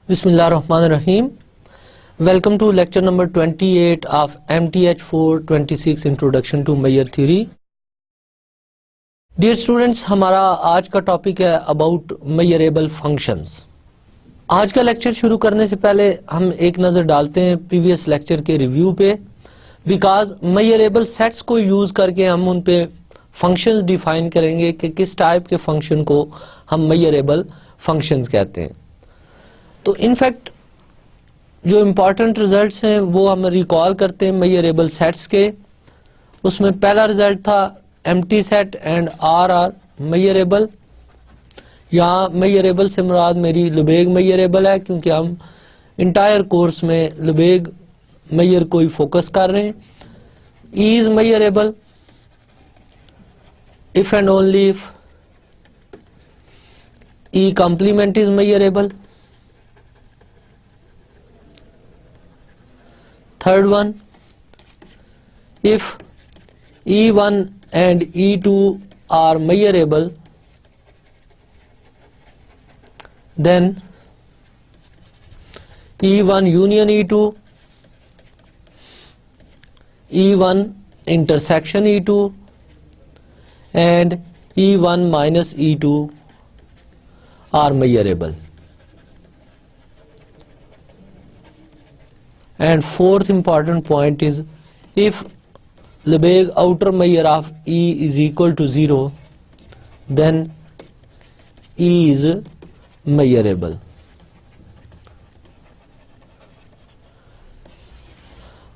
Bismillahirrahmanirrahim. Welcome to lecture number 28 of MTH 426 Introduction to Meyer Theory. Dear students, हमारा आज का topic है about measurable functions. आज का लेक्चर शुरू करने से पहले हम एक नज़र डालते हैं प्रीवियस लेक्चर के रिव्यू पे, बिकॉज मेजरेबल सेट्स को यूज़ करके हम उन पे फंक्शंस डिफाइन करेंगे कि किस टाइप के फंक्शन को हम मेजरेबल फंक्शंस कहते हैं. तो इनफैक्ट जो इम्पॉर्टेंट रिजल्ट्स हैं वो हम रिकॉल करते हैं मेजरेबल सेट्स के. उसमें पहला रिजल्ट था empty set and R R measurable. यहाँ मेजरेबल से मुराद मेरी लुबेग मेजरेबल है, क्योंकि हम इंटायर कोर्स में लुबेग मेजर को ही फोकस कर रहे हैं. E is measurable if and only if E complement is measurable. Third one, if E1 and E2 are measurable, then E1 union E2, E1 intersection E2 and E1 minus E2 are measurable. And fourth important point is, if Lebesgue outer measure of E is equal to 0, then E is measurable.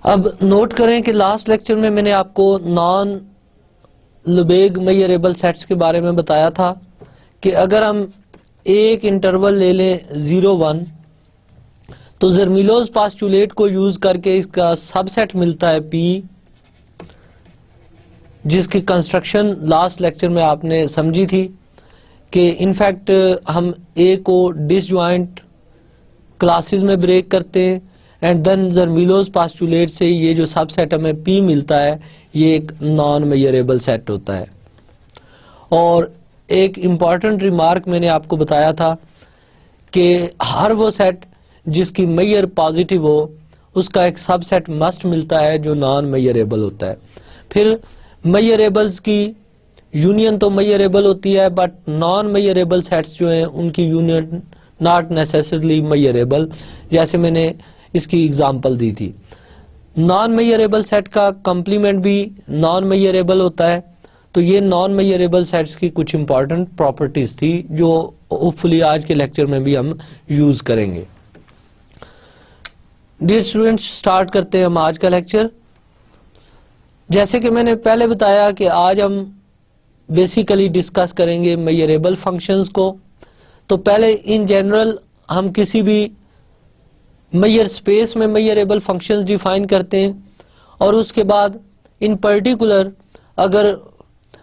अब note करें कि last lecture में मैंने आपको non लेबेग measurable sets के बारे में बताया था कि अगर हम एक इंटरवल ले लें 0-1, तो ज़र्मीलोस पास्टुलेट को यूज करके इसका सबसेट मिलता है P, जिसकी कंस्ट्रक्शन लास्ट लेक्चर में आपने समझी थी कि इनफैक्ट हम A को डिसजॉइंट क्लासेस में ब्रेक करते हैं एंड देन ज़र्मीलोस पास्टुलेट से ये जो सबसेट हमें P मिलता है ये एक नॉन मेजरेबल सेट होता है. और एक इम्पॉर्टेंट रिमार्क मैंने आपको बताया था कि हर वो सेट जिसकी मेजर पॉजिटिव हो उसका एक सबसेट मस्ट मिलता है जो नॉन मेजरेबल होता है. फिर मेजरेबल्स की यूनियन तो मेजरेबल होती है, बट नॉन मेजरेबल सेट्स जो हैं उनकी यूनियन नॉट नेसेसरली मेजरेबल. जैसे मैंने इसकी एग्जांपल दी थी, नॉन मेजरेबल सेट का कॉम्प्लीमेंट भी नॉन मेजरेबल होता है. तो ये नॉन मेजरेबल सेट्स की कुछ इंपॉर्टेंट प्रॉपर्टीज थी जो होपफुली आज के लेक्चर में भी हम यूज करेंगे. डियर स्टूडेंट्स, स्टार्ट करते हैं हम आज का लेक्चर. जैसे कि मैंने पहले बताया कि आज हम बेसिकली डिस्कस करेंगे मेजरेबल फंक्शंस को. तो पहले इन जनरल हम किसी भी मेजर स्पेस में मेजरेबल फंक्शंस डिफाइन करते हैं, और उसके बाद इन पर्टिकुलर अगर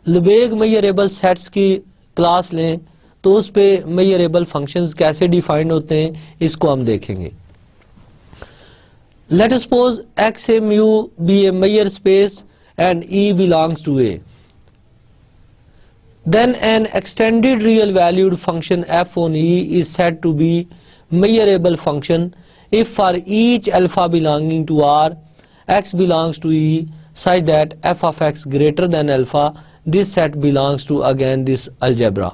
लेबेग मेजरेबल सेट्स की क्लास लें तो उस पे मेजरेबल फंक्शंस कैसे डिफाइन होते हैं इसको हम देखेंगे. Let us suppose X a mu be a measure space and E belongs to A. Then an extended real valued function f on E is said to be measurable function if for each alpha belonging to R, X belongs to E such that f of X greater than alpha, this set belongs to again this algebra.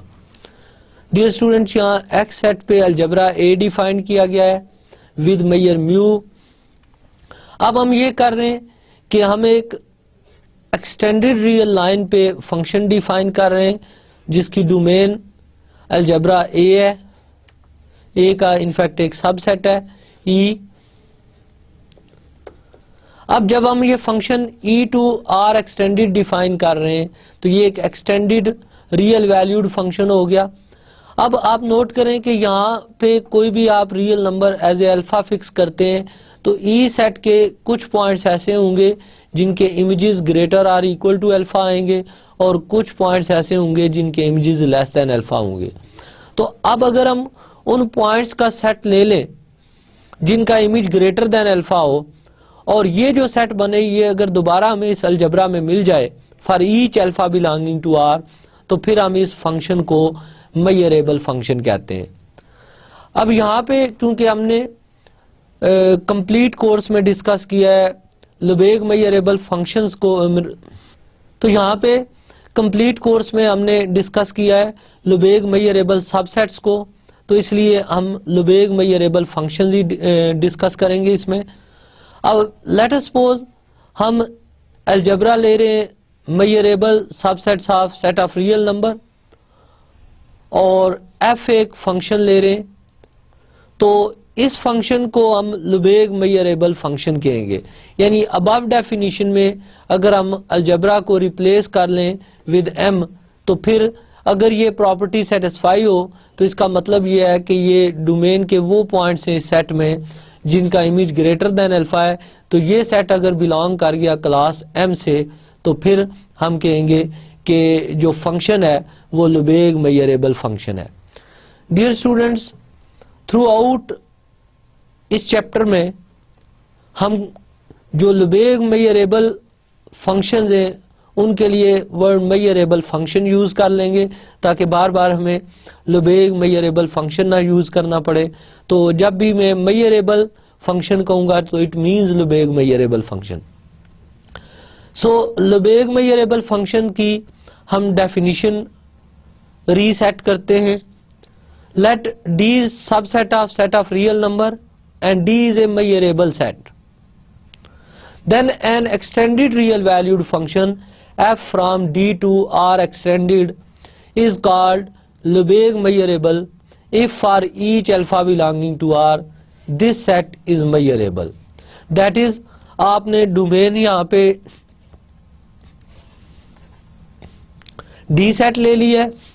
Dear students, यहाँ X set पे algebra A define किया गया है with measure mu. अब हम ये कर रहे हैं कि हम एक एक्सटेंडेड रियल लाइन पे फंक्शन डिफाइन कर रहे हैं जिसकी डोमेन अलजेब्रा ए है. ए का इनफैक्ट एक सबसेट है ई. अब जब हम ये function E to R extended define कर रहे हैं तो ये एक एक्सटेंडेड रियल वैल्यूड फंक्शन हो गया. अब आप नोट करें कि यहाँ पे कोई भी आप real number as a alpha fix करते हैं तो ई सेट के कुछ पॉइंट्स ऐसे होंगे जिनके images greater or equal to alpha आएंगे और कुछ पॉइंट्स ऐसे होंगे जिनके इमेजेस लेस देन अल्फा होंगे. तो अब अगर हम उन पॉइंट्स का सेट ले लें जिनका इमेज ग्रेटर देन अल्फा हो, और ये जो सेट बने ये अगर दोबारा हमें इस अलजेब्रा में मिल जाए for each alpha belonging to R, तो फिर हम इस फंक्शन को मेजरेबल फंक्शन कहते हैं. अब यहाँ पे क्योंकि हमने कंप्लीट कोर्स में डिस्कस किया है लुबेग मेजरेबल फंक्शंस को, तो यहाँ पे कंप्लीट कोर्स में हमने डिस्कस किया है लुबेग मेजरेबल सबसेट्स को, तो इसलिए हम लुबेग मेजरेबल फंक्शंस ही डिस्कस करेंगे इसमें। अब लेट अस सपोज हम अलजेब्रा ले रहे हैं measurable subsets of set of real number और एफ एक फंक्शन ले रहे हैं, तो इस फंक्शन को हम लुबेग मेजरेबल फंक्शन कहेंगे। यानी अबव डेफिनेशन में अगर हम अलजेब्रा को रिप्लेस कर लें विद एम, तो फिर अगर ये प्रॉपर्टी सेटिस्फाई हो तो इसका मतलब ये है कि ये डोमेन के वो पॉइंट्स हैं इस सेट में जिनका इमेज ग्रेटर देन अल्फा है। तो ये सेट अगर बिलोंग कर गया क्लास एम से, तो फिर हम कहेंगे कि जो फंक्शन है वो लुबेग मेजरेबल फंक्शन है। डियर स्टूडेंट्स, थ्रू आउट इस चैप्टर में हम जो लुबेग मेजरेबल फंक्शन हैं उनके लिए वर्ड मेजरेबल फंक्शन यूज कर लेंगे ताकि बार बार हमें लुबेग मेजरेबल फंक्शन ना यूज करना पड़े। तो जब भी मैं मेजरेबल फंक्शन कहूंगा तो it means Lebesgue measurable function. So Lebesgue measurable function की हम डेफिनेशन रीसेट करते हैं। Let D is subset of set of real number and D is a measurable set. Then an extended real valued function f from D to R extended is called Lebesgue measurable if for each alpha belonging to R this set is measurable. That is, आपने domain यहाँ पे D set ले लिया है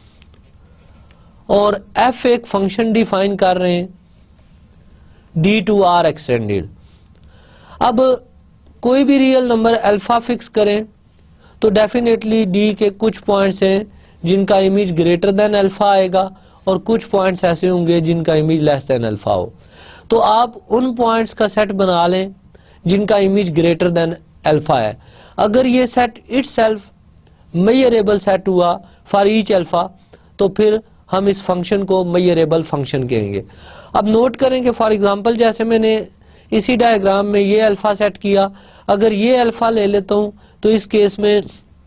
और f एक function define कर रहे हैं D टू R एक्सटेंडेड। अब कोई भी रियल नंबर अल्फा फिक्स करें तो डेफिनेटली D के कुछ पॉइंट्स हैं जिनका इमेज ग्रेटर देन अल्फा आएगा और कुछ पॉइंट्स ऐसे होंगे जिनका इमेज लेस देन अल्फा हो। तो आप उन पॉइंट्स का सेट बना लें जिनका इमेज ग्रेटर देन अल्फा है। अगर ये सेट इटसेल्फ मेजरेबल सेट हुआ फॉर ईच अल्फा तो फिर हम इस फंक्शन को मेजरेबल फंक्शन कहेंगे। अब नोट करेंगे फॉर एग्जांपल जैसे मैंने इसी डायग्राम में ये अल्फा सेट किया, अगर ये अल्फा ले लेता हूं तो इस केस में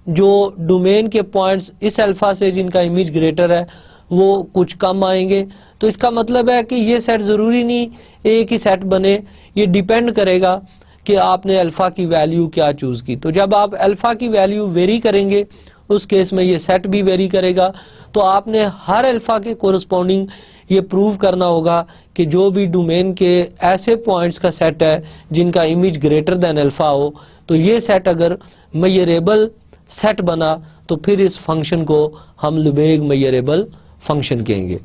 जो डोमेन के पॉइंट्स इस अल्फा से जिनका इमेज ग्रेटर है वो कुछ कम आएंगे। तो इसका मतलब है कि ये सेट जरूरी नहीं एक ही सेट बने, ये डिपेंड करेगा कि आपने अल्फा की वैल्यू क्या चूज की। तो जब आप अल्फा की वैल्यू वेरी करेंगे उस केस में ये सेट भी वेरी करेगा। तो आपने हर अल्फा के कोरस्पॉन्डिंग ये प्रूव करना होगा कि जो भी डोमेन के ऐसे पॉइंट्स का सेट है जिनका इमेज ग्रेटर देन अल्फा हो, तो ये सेट अगर मेजरेबल सेट बना तो फिर इस फंक्शन को हम लुबेग मेजरेबल फंक्शन कहेंगे।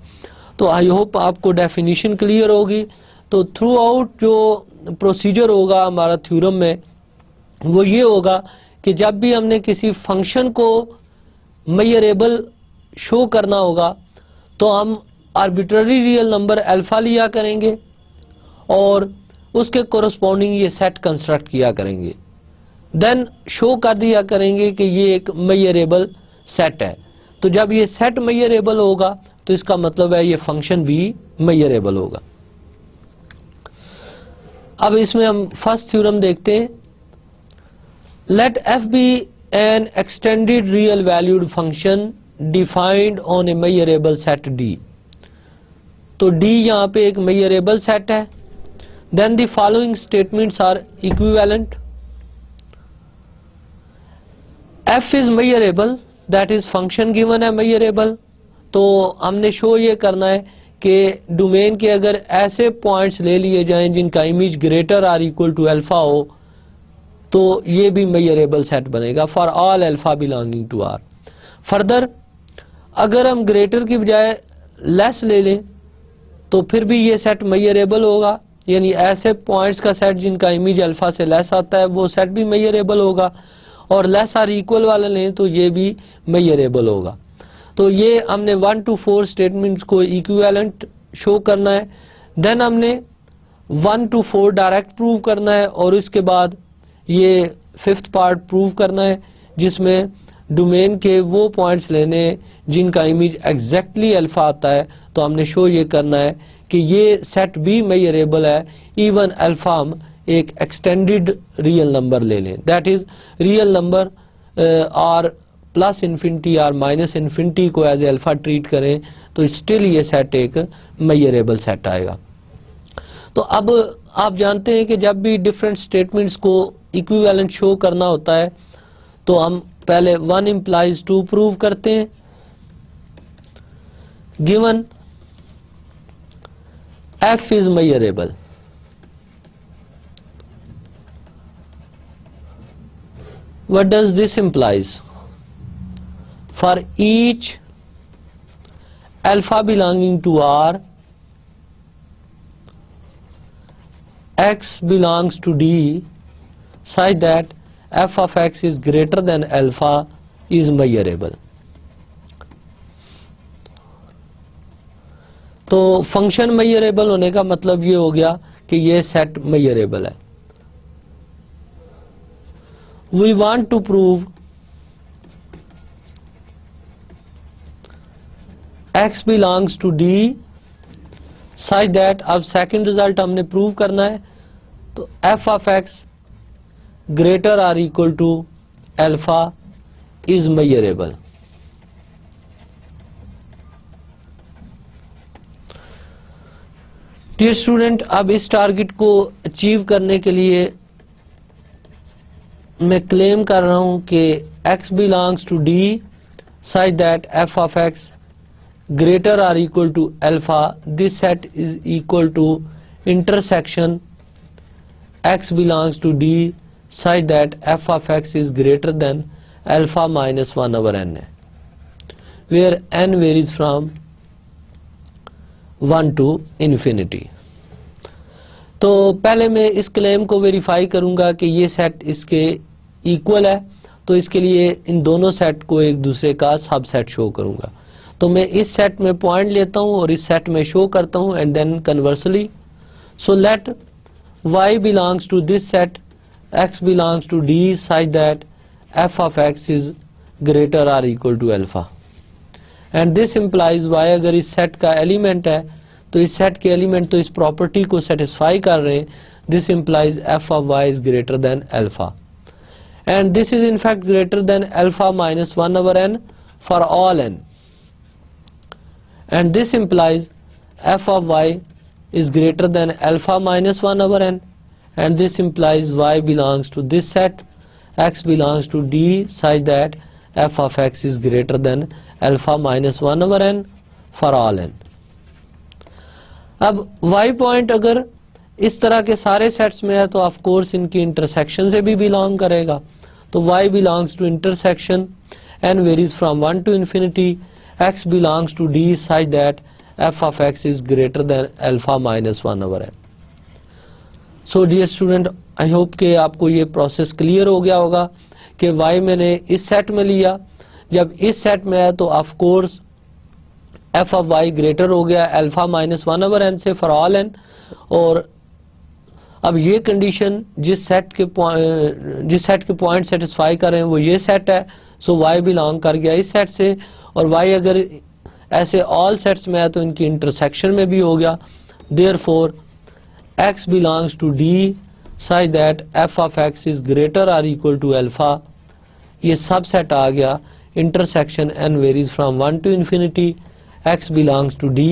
तो आई होप आपको डेफिनेशन क्लियर होगी। तो थ्रू आउट जो प्रोसीजर होगा हमारा थ्योरम में वो ये होगा कि जब भी हमने किसी फंक्शन को मेजरेबल शो करना होगा तो हम आर्बिट्ररी रियल नंबर अल्फा लिया करेंगे और उसके कोरस्पॉन्डिंग ये सेट कंस्ट्रक्ट किया करेंगे, देन शो कर दिया करेंगे कि ये एक मेजरेबल सेट है। तो जब ये सेट मेजरेबल होगा तो इसका मतलब है ये फंक्शन भी मेजरेबल होगा। अब इसमें हम फर्स्ट थ्योरम देखते हैं। Let f be an extended real valued function defined on a measurable set D। तो D यहाँ पे एक मेजरेबल सेट है। Then the following statements are equivalent. F is measurable, that is function given है measurable. तो हमने show ये करना है कि डोमेन के अगर ऐसे पॉइंट्स ले लिए जाएं जिनका image greater or equal to alpha हो तो ये भी मेजरेबल सेट बनेगा for all alpha belonging to R। Further अगर हम ग्रेटर की बजाय लेस ले लें तो फिर भी ये सेट मेजरेबल होगा, यानी ऐसे पॉइंट्स का सेट जिनका इमेज अल्फा से लेस आता है वो सेट भी मेजरेबल होगा, और लेस आर इक्वल वाला लें तो ये भी मेजरेबल होगा। तो ये हमने 1 to 4 स्टेटमेंट्स को इक्विवेलेंट शो करना है। देन हमने 1 to 4 डायरेक्ट प्रूव करना है और इसके बाद ये फिफ्थ पार्ट प्रूव करना है जिसमें डोमेन के वो पॉइंट्स लेने जिनका इमेज एग्जैक्टली अल्फा आता है। तो हमने शो ये करना है कि ये सेट भी मेजरेबल है, इवन अल्फा हम एक एक्सटेंडेड रियल नंबर ले लें, दैट इज रियल नंबर और प्लस इन्फिनिटी और माइनस इन्फिनिटी को एज अल्फा ट्रीट करें तो स्टिल ये सेट एक मेजरेबल सेट आएगा। तो अब आप जानते हैं कि जब भी डिफरेंट स्टेटमेंट्स को इक्विवेलेंट शो करना होता है तो हम पहले 1 implies 2 प्रूव करते हैं। Given f is measurable, what does this implies? For each alpha belonging to R, x belongs to D such that f of x is greater than alpha is measurable. तो function measurable होने का मतलब ये हो गया कि ये set measurable है। We want to prove x belongs to D such that, अब सेकंड रिजल्ट हमने प्रूव करना है, तो f of x greater or equal to alpha is measurable. Dear student, अब इस टारगेट को अचीव करने के लिए मैं क्लेम कर रहा हूं कि x belongs to D such that f of x greater or equal to alpha, this set is equal to intersection x belongs to D such that f of x is greater than alpha minus 1 over n है, where n varies from 1 to infinity. तो पहले मैं इस claim को verify करूंगा कि ये set इसके इक्वल है, तो इसके लिए इन दोनों सेट को एक दूसरे का सबसेट शो करूंगा। तो मैं इस सेट में पॉइंट लेता हूं और इस सेट में शो करता हूं and then conversely, so let y belongs to this set, x belongs to D such that f of x is greater or equal to alpha, and this implies y अगर इस set का element है तो इस set के element तो इस property को सेटिस्फाई कर रहे हैं, this implies f of y is greater than alpha, and this is in fact greater than alpha minus 1 over n for all n, and this implies f of y is greater than alpha minus 1 over n, and this implies y belongs to this set, x belongs to D such that f of x is greater than alpha minus 1 over n for all n. अब y point अगर इस तरह के सारे sets में है तो of course इनकी इंटरसेक्शन से भी बिलोंग करेगा, तो y belongs to intersection n varies from 1 to infinity, x belongs to D such that f of x is greater than alpha minus 1 over n. So dear student, I hope कि आपको ये process clear हो गया होगा कि y मैंने इस set में लिया, जब इस सेट में है तो of course f of y greater हो गया अल्फा माइनस 1 ओवर n से फॉर ऑल n, और अब ये कंडीशन जिस सेट के पॉइंट सेटिस्फाई कर रहे हैं वो ये सेट है, सो y बिलोंग कर गया इस सेट से, और y अगर ऐसे ऑल सेट्स में है तो इनकी इंटरसेक्शन में भी हो गया, therefore x belongs to D such that f of x is greater or equal to alpha, ये सब सेट आ गया, intersection n varies from 1 to infinity, x belongs to D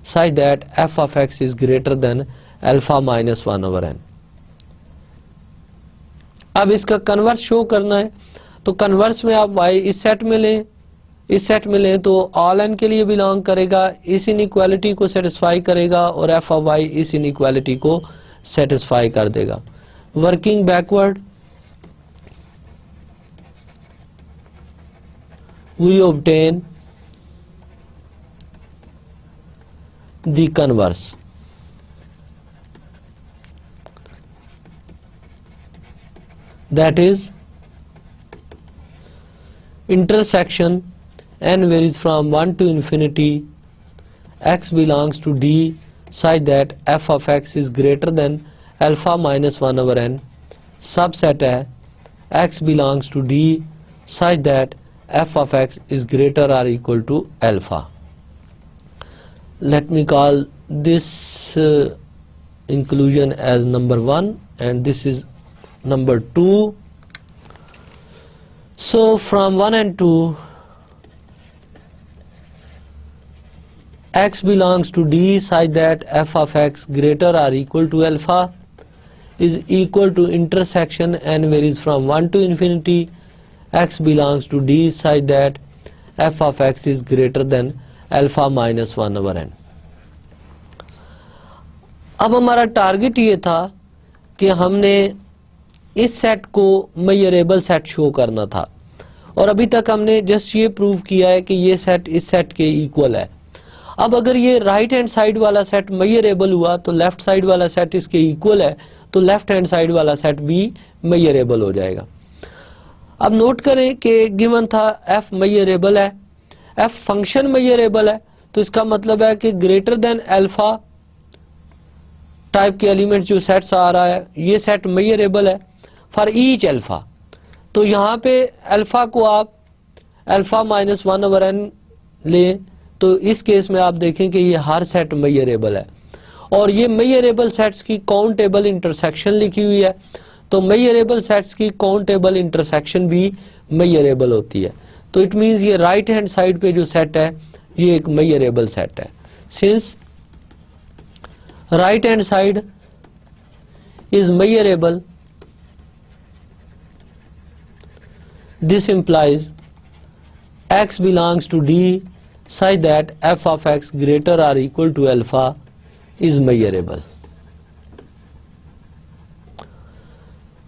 such that f of x is greater than alpha minus 1 over n. अब इसका converse show करना है, तो converse में आप y इस सेट में लें, इस सेट में लें तो ऑल n के लिए बिलोंग करेगा, इस इनइक्वालिटी को सेटिस्फाई करेगा और f of y इस इनइक्वालिटी को सेटिस्फाई कर देगा। Working backward we obtain the converse, that is intersection n varies from 1 to infinity, x belongs to D such that f of x is greater than alpha minus 1 over n, subset है x belongs to D such that f of x is greater or equal to alpha. Let me call this inclusion as number 1 and this is number 2. So from 1 and 2, x belongs to D such that f of x greater or equal to alpha is equal to intersection n varies from 1 to infinity x belongs to D such that f of x is greater than alpha minus 1 over n. अब हमारा target ये था कि हमने इस set को measurable set show करना था और अभी तक हमने जस्ट ये प्रूव किया है कि ये सेट इस सेट के इक्वल है. अब अगर ये राइट हैंड साइड वाला सेट मेजरेबल हुआ तो लेफ्ट साइड वाला सेट इसके इक्वल है, तो लेफ्ट हैंड साइड वाला सेट भी मेजरेबल हो जाएगा. अब नोट करें कि गिवन था f मेजरेबल है, f फंक्शन मेजरेबल है, तो इसका मतलब है कि ग्रेटर देन अल्फा टाइप के एलिमेंट जो सेट्स आ रहा है ये सेट मेजरेबल है फॉर ईच अल्फा. तो यहाँ पे अल्फा को आप अल्फा माइनस 1 ओवर n लें तो इस केस में आप देखें कि ये हर सेट मेजरेबल है और ये मेजरेबल सेट्स की काउंटेबल इंटरसेक्शन लिखी हुई है. तो मेजरेबल सेट्स की काउंटेबल इंटरसेक्शन भी मेजरेबल होती है. तो इट मींस ये राइट हैंड साइड पे जो सेट है ये एक मेजरेबल सेट है. Since right hand side is measurable, this implies x belongs to D such that f of x greater or equal to alpha is measurable.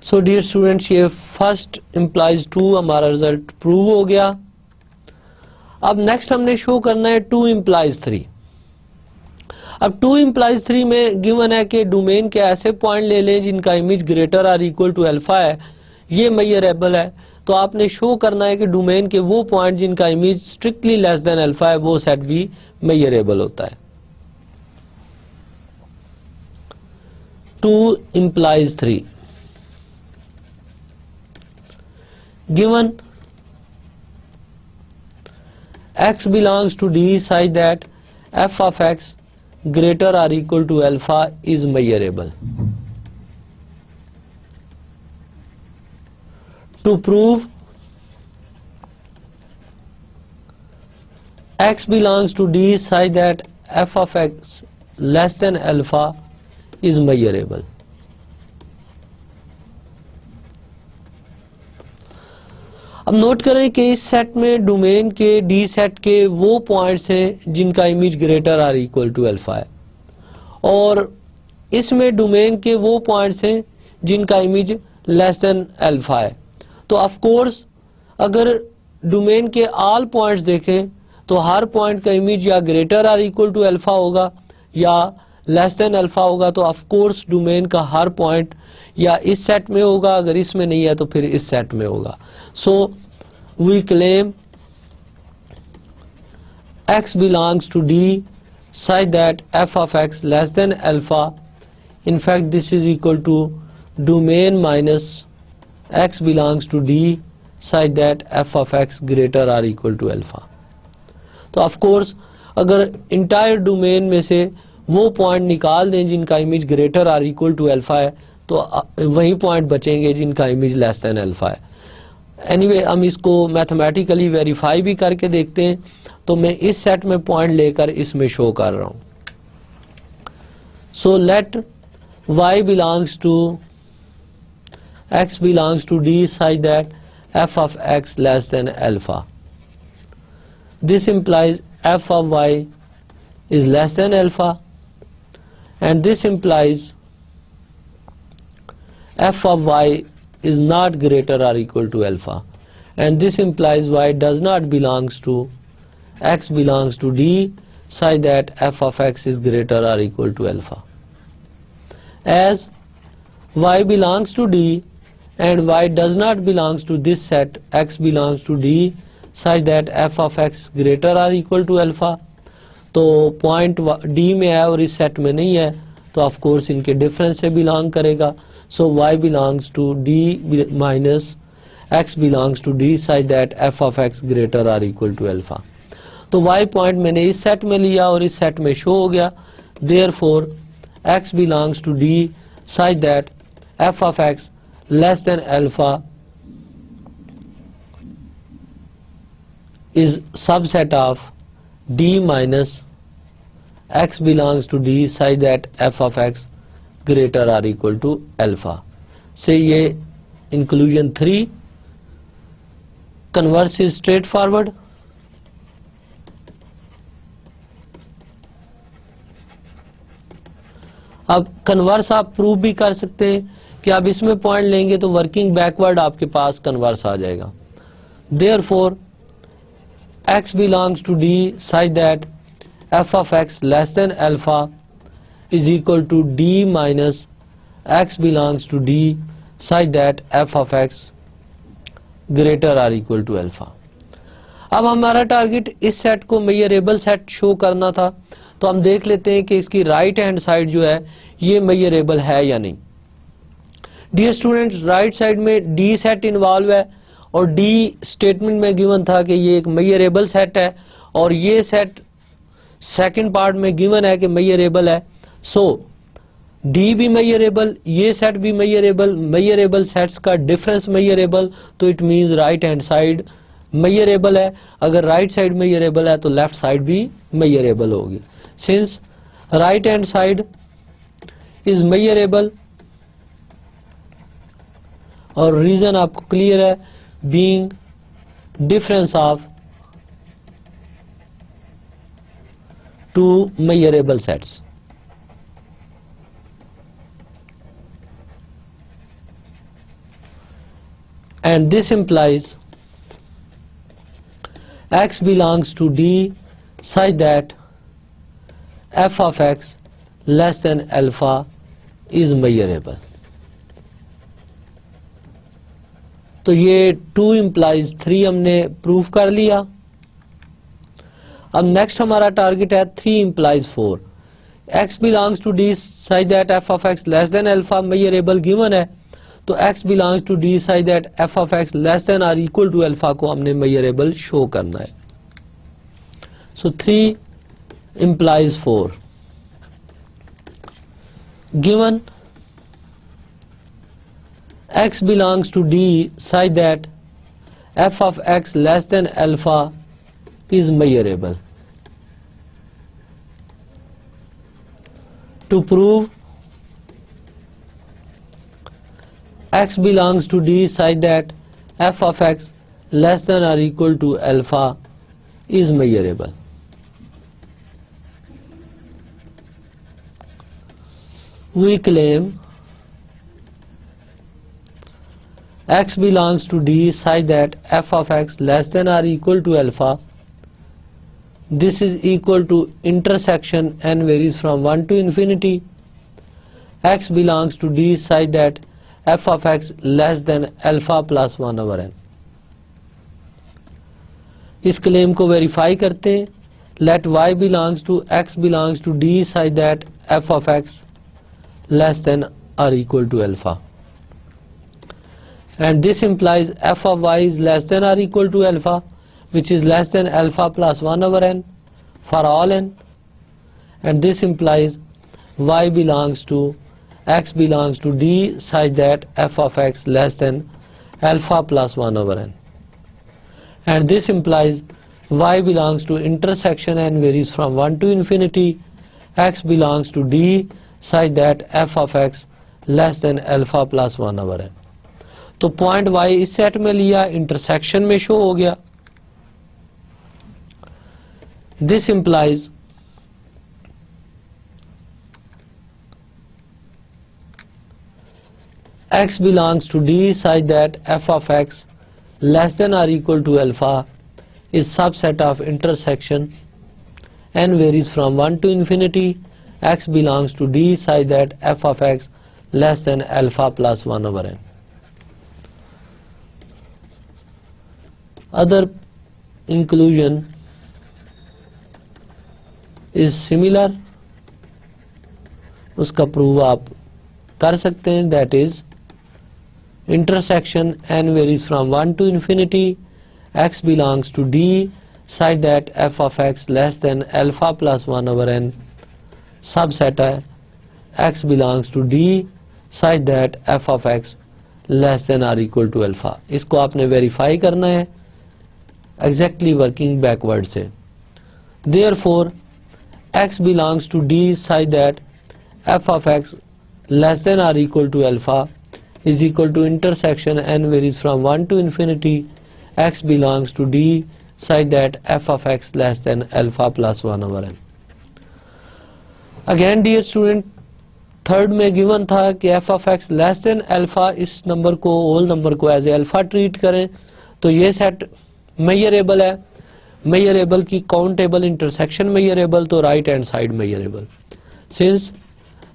So dear students, ये first implies 2 हमारा result prove हो गया. अब next हमने show करना है 2 implies 3. अब 2 implies 3 में गिवन है कि डोमेन के ऐसे पॉइंट ले लें जिनका इमेज ग्रेटर और इक्वल टू अल्फा है, ये मेजरेबल है. तो आपने शो करना है कि डोमेन के वो पॉइंट जिनका image strictly less than alpha है वो सेट भी मेजरेबल होता है. 2 implies 3. Given x belongs to D such that f of x greater or equal to alpha is measurable. To prove x belongs to D such that f of x less than alpha is measurable. अब note करें कि इस set में domain के D set के वो points हैं जिनका इमेज ग्रेटर और इक्वल टू अल्फा है और इसमें डोमेन के वो पॉइंट्स हैं जिनका इमेज लेस देन अल्फा है. तो ऑफ कोर्स अगर डोमेन के ऑल पॉइंट्स देखें तो हर पॉइंट का इमेज या ग्रेटर और इक्वल टू अल्फा होगा या लेस देन अल्फा होगा. तो ऑफ कोर्स डोमेन का हर पॉइंट या इस सेट में होगा, अगर इसमें नहीं है तो फिर इस सेट में होगा. So we claim x belongs to D such that f of x less than alpha. In fact this is equal to domain minus x belongs to D such that f of x greater or equal to alpha. तो of course अगर entire domain में से वो point निकाल दें जिनका image greater और equal to alpha है तो वही पॉइंट बचेंगे जिनका इमेज लेस देन अल्फा है. एनीवे हम इसको मैथमेटिकली वेरीफाई भी करके देखते हैं. तो मैं इस सेट में पॉइंट लेकर इसमें शो कर रहा हूं. सो let y belongs to x belongs to D such that f of x less than alpha. This implies f of y is less than alpha and this implies f of y is not greater or equal to alpha and this implies y does not belongs to x belongs to D such that f of x is greater or equal to alpha. As y belongs to D and y does not belongs to this set x belongs to D such that f of x greater or equal to alpha. तो point D में है और इस set में नहीं है तो of course इनके डिफरेंस से बिलोंग करेगा. सो y belongs to D minus x belongs to D such that f of x greater or equal to alpha. तो y पॉइंट मैंने इस सेट में लिया और इस सेट में शो हो गया. therefore x belongs to D such that f of x less than alpha is subset of D minus x belongs to D such that f of x greater or equal to alpha. से ये inclusion 3 converse is straightforward. अब converse आप prove भी कर सकते हैं कि आप इसमें पॉइंट लेंगे तो वर्किंग बैकवर्ड आपके पास कन्वर्स आ जाएगा. Therefore x belongs to D such that f of x less than alpha is equal to D minus x belongs to D such that f of x greater or equal to alpha. अब हमारा target इस set को measurable set show करना था, तो हम देख लेते हैं कि इसकी राइट हैंड साइड जो है ये मेजरेबल है या नहीं. डियर स्टूडेंट्स, राइट साइड में डी सेट इन्वॉल्व है और डी स्टेटमेंट में गिवन था कि ये एक मेजरेबल सेट है और ये सेट सेकंड पार्ट में गिवन है कि मेजरेबल है. सो डी भी मेजरेबल, ये सेट भी मेजरेबल, मेजरेबल सेट्स का डिफरेंस मेजरेबल, तो it means right hand side measurable है. अगर राइट साइड मेजरेबल है तो लेफ्ट साइड भी मेजरेबल होगी. Since right hand side is measurable और रीजन आपको क्लियर है, being difference of two measurable sets. And this implies x belongs to D such that f of x less than alpha is measurable. तो ये 2 implies 3 हमने prove कर लिया. अब next हमारा टारगेट है 3 implies 4. x belongs to D such that f of x less than alpha measurable given है, तो x belongs to D such that f of x less than or equal to alpha को हमने measurable show करना है. So 3 implies 4. Given x belongs to D such that f of x less than alpha is measurable. To prove x belongs to D such that f of x less than or equal to alpha is measurable. We claim x belongs to D such that f of x less than or equal to alpha. This is equal to intersection n varies from 1 to infinity. X belongs to D such that f of x less than alpha plus 1 over n. इस claim को verify करते हैं. Let y belongs to x belongs to D such that f of x less than or equal to alpha. And this implies f of y is less than or equal to alpha, which is less than alpha plus 1 over n for all n. And this implies y belongs to x belongs to D such that f of x less than alpha plus 1 over n. And this implies y belongs to intersection n varies from 1 to infinity. X belongs to D such that f of x less than alpha plus 1 over n. तो point y इस set में लिया, intersection में show हो गया. This implies x belongs to D such that f of x less than or equal to alpha is subset of intersection n varies from 1 to infinity. X belongs to D such that f of x less than alpha plus 1 over n. Other inclusion is similar, उसका prove आप कर सकते हैं. That is intersection n varies from 1 to infinity. X belongs to D such that f of x less than alpha plus 1 over n subset है x belongs to d such that f of x less than or equal to alpha. इसको आपने verify करना है exactly working backward से। Therefore x belongs to d such that f of x less than or equal to alpha is equal to intersection n varies from 1 to infinity x belongs to d such that f of x less than alpha plus 1 over n। Again dear student, third में given था कि f of x less then alpha, इस number को whole number को as a alpha treat करें तो ये set measurable है। मेजरेबल की काउंटेबल इंटरसेक्शन मेजरेबल तो right hand side measurable. Since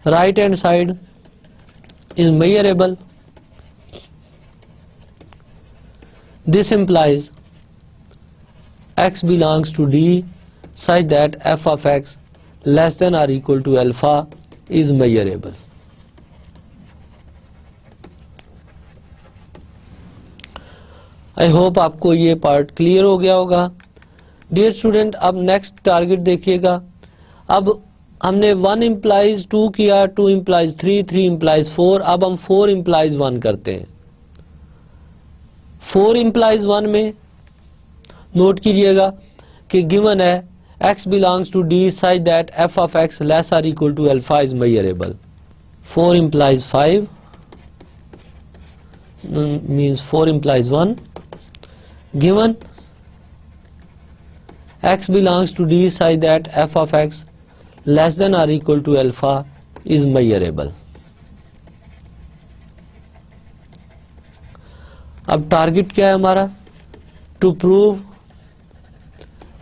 right hand side is measurable, this implies x belongs to d such that f of x less than or equal to alpha is measurable। I hope आपको ये part clear हो गया होगा। Dear student, अब next target देखिएगा। अब हमने 1 implies 2 किया, 2 implies 3, 3 implies 4, अब हम 4 implies 1 करते हैं। 4 implies 1 में नोट कीजिएगा कि गिवन है x belongs to d such that f of x less or equal to alpha is measurable। 4 implies 5 means 4 implies 1, given x belongs to d such that f of x less than or equal to alpha is measurable। अब target क्या है हमारा? To prove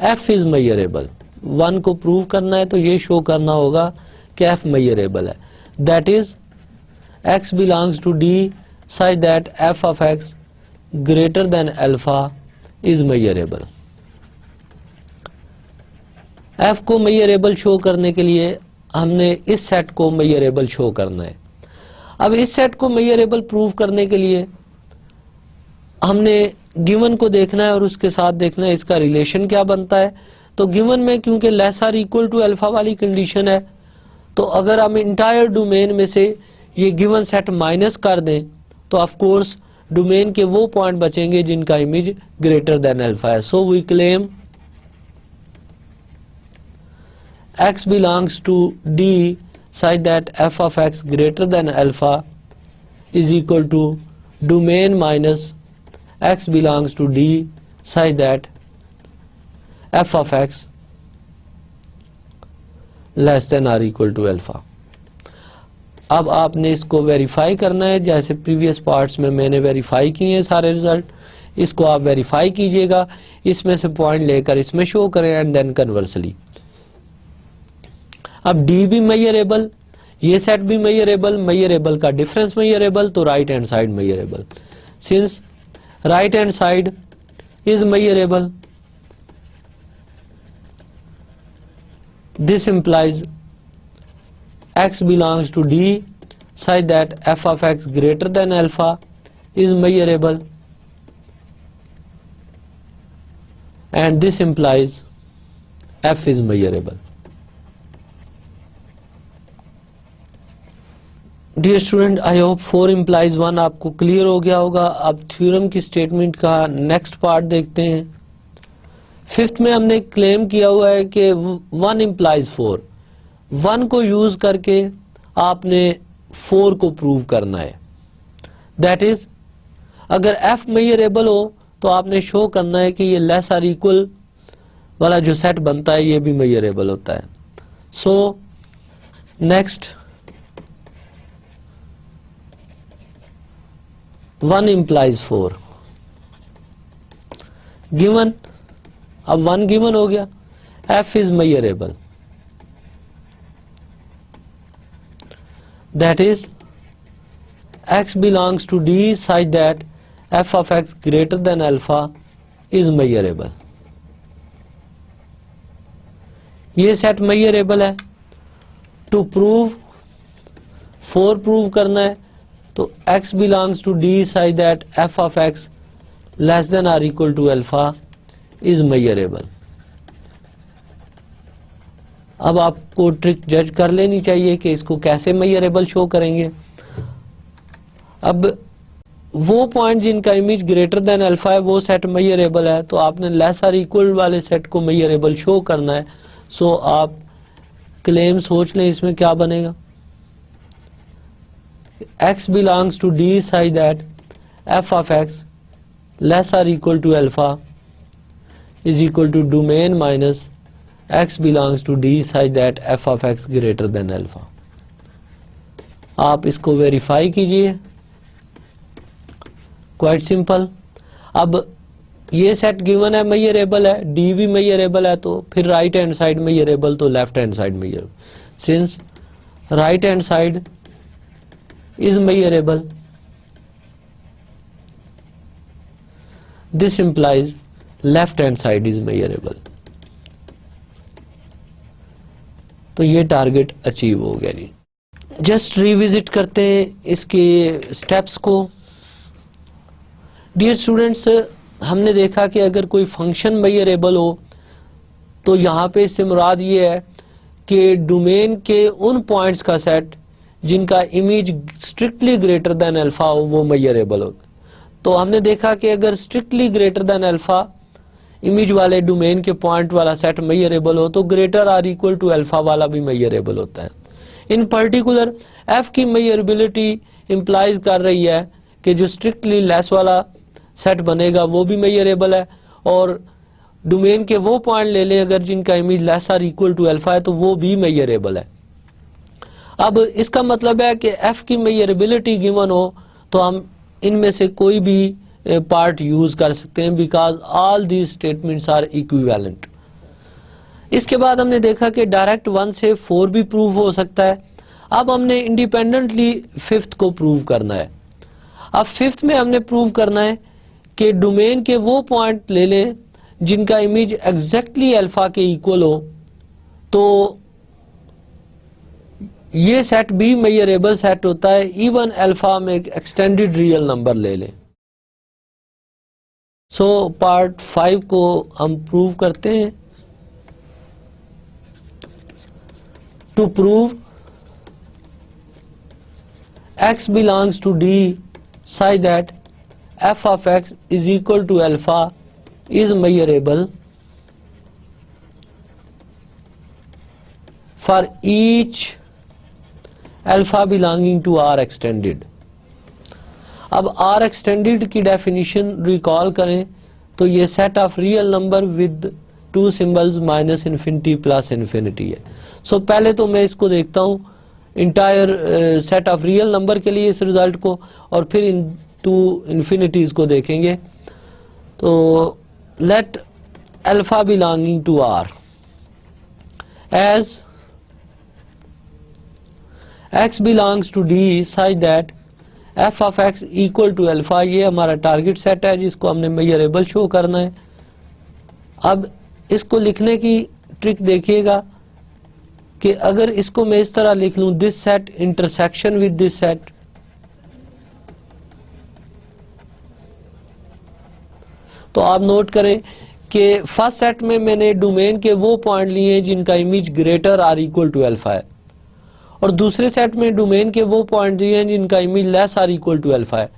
f is measurable. 1 को prove करना है तो ये show करना होगा कि f मेजरेबल है। That is x belongs to d such that f of x greater than alpha is measurable. f को मेजरेबल शो करने के लिए हमने इस सेट को मेजरेबल शो करना है। अब इस सेट को मेजरेबल प्रूव करने के लिए हमने गिवन को देखना है और उसके साथ देखना है इसका रिलेशन क्या बनता है। तो गिवन में क्योंकि less or equal to alpha वाली कंडीशन है, तो अगर हम इंटायर डोमेन में से ये गिवन सेट माइनस कर दें तो ऑफ कोर्स डोमेन के वो पॉइंट बचेंगे जिनका इमेज ग्रेटर देन अल्फा है। So we claim x belongs to d such that f of x greater than alpha is equal to domain minus x belongs to d such that f of x less than or equal to alpha। अब आपने इसको verify करना है, जैसे previous parts में मैंने verify किए हैं सारे रिजल्ट, इसको आप वेरीफाई कीजिएगा, इसमें से पॉइंट लेकर इसमें शो करें एंड देन कन्वर्सली। अब d भी मेजरेबल, ये सेट भी मेजरेबल, मेजरेबल का डिफरेंस मेजरेबल, तो right hand side measurable. Since right hand side is measurable, this implies x belongs to d such that f of x greater than alpha is measurable, and this implies f is measurable। Dear student, I hope 4 implies 1 आपको clear हो गया होगा। अब theorem की statement का next part देखते हैं। 5th में हमने क्लेम किया हुआ है कि 1 implies 4, 1 को यूज करके आपने 4 को प्रूव करना है। दैट इज अगर f मेजरेबल हो तो आपने शो करना है कि ये लेस आर इक्वल वाला जो सेट बनता है ये भी मेजरेबल होता है। सो नेक्स्ट 1 implies 4 गिवन, अब 1 गिवन हो गया, f is measurable, that is x belongs to d such that f of x greater than alpha is measurable। ये सेट मेजरेबल है। टू प्रूव 4 प्रूव करना है तो x belongs to d such that f of x less than or equal to alpha is measurable। अब आपको trick जज कर लेनी चाहिए कि इसको कैसे मेजरेबल शो करेंगे। अब वो पॉइंट जिनका इमेज ग्रेटर देन अल्फा है वो सेट मेजरेबल है, तो आपने लेस और इक्वल वाले सेट को मेजरेबल शो करना है। सो आप क्लेम सोच लें इसमें क्या बनेगा। x belongs to D such that f of x less or equal to alpha is equal to domain minus x belongs to D such that f of x greater than alpha। आप इसको verify कीजिए, quite simple. अब ये set given है, measurable है, D भी measurable है, तो फिर राइट हैंड साइड मेजरेबल तो left hand side measurable. Since right hand side is measurable, this implies left hand side is measurable। तो ये टारगेट अचीव हो गया जी। जस्ट रिविजिट करते हैं इसके स्टेप्स को। डियर स्टूडेंट्स, हमने देखा कि अगर कोई फंक्शन मेजरेबल हो तो यहाँ पे इससे मुराद ये है कि डोमेन के उन पॉइंट्स का सेट जिनका image strictly greater than alpha हो वो मेजरेबल हो। तो हमने देखा कि अगर strictly greater than alpha image वाले डोमेन के पॉइंट वाला सेट मेजरेबल हो तो ग्रेटर और इक्वल टू अल्फा वाला भी मेजरेबल होता है। इन पर्टिकुलर एफ की मेजरेबिलिटी इंप्लाइज कर रही है कि जो स्ट्रिक्टली लेस वाला सेट बनेगा वो भी मेजरेबल है, और डोमेन के वो पॉइंट ले लें अगर जिनका इमेज लेस और इक्वल टू अल्फा है तो वो भी मेजरेबल है। अब इसका मतलब है कि f की मेजरेबिलिटी गिवन हो तो हम इनमें से कोई भी पार्ट यूज कर सकते हैं, because all these statements are equivalent. इसके बाद हमने देखा कि डायरेक्ट 1 से 4 भी प्रूव हो सकता है। अब हमने इंडिपेंडेंटली फिफ्थ को प्रूव करना है। अब फिफ्थ में हमने प्रूव करना है कि डोमेन के वो पॉइंट ले लें जिनका इमेज एग्जैक्टली अल्फा के इक्वल हो, तो ये सेट भी मेजरेबल सेट होता है इवन अल्फा में एक एक्सटेंडेड रियल नंबर ले लें। सो पार्ट 5 को हम प्रूव करते हैं। To prove x belongs to D such that f of x is equal to alpha is measurable for each alpha belonging to R extended. अब R extended की definition recall करें तो ये set of real number with two symbols minus infinity plus infinity है। So पहले तो मैं इसको देखता हूँ entire set of real number के लिए इस रिजल्ट को, और फिर इन टू इन्फिनिटीज को देखेंगे। तो let alpha belonging to R as x belongs to D such that f of x equal to alpha, ये हमारा टारगेट सेट है जिसको हमने मेजरेबल शो करना है। अब इसको लिखने की ट्रिक देखिएगा कि अगर इसको मैं इस तरह लिख लूं, this set intersection with this set, तो आप नोट करें कि फर्स्ट सेट में मैंने डोमेन के वो पॉइंट लिए जिनका इमेज ग्रेटर और इक्वल टू अल्फा है, और दूसरे सेट में डोमेन के वो पॉइंट दिए हैं जिनका इमेज लेस और इक्वल टू अल्फा है।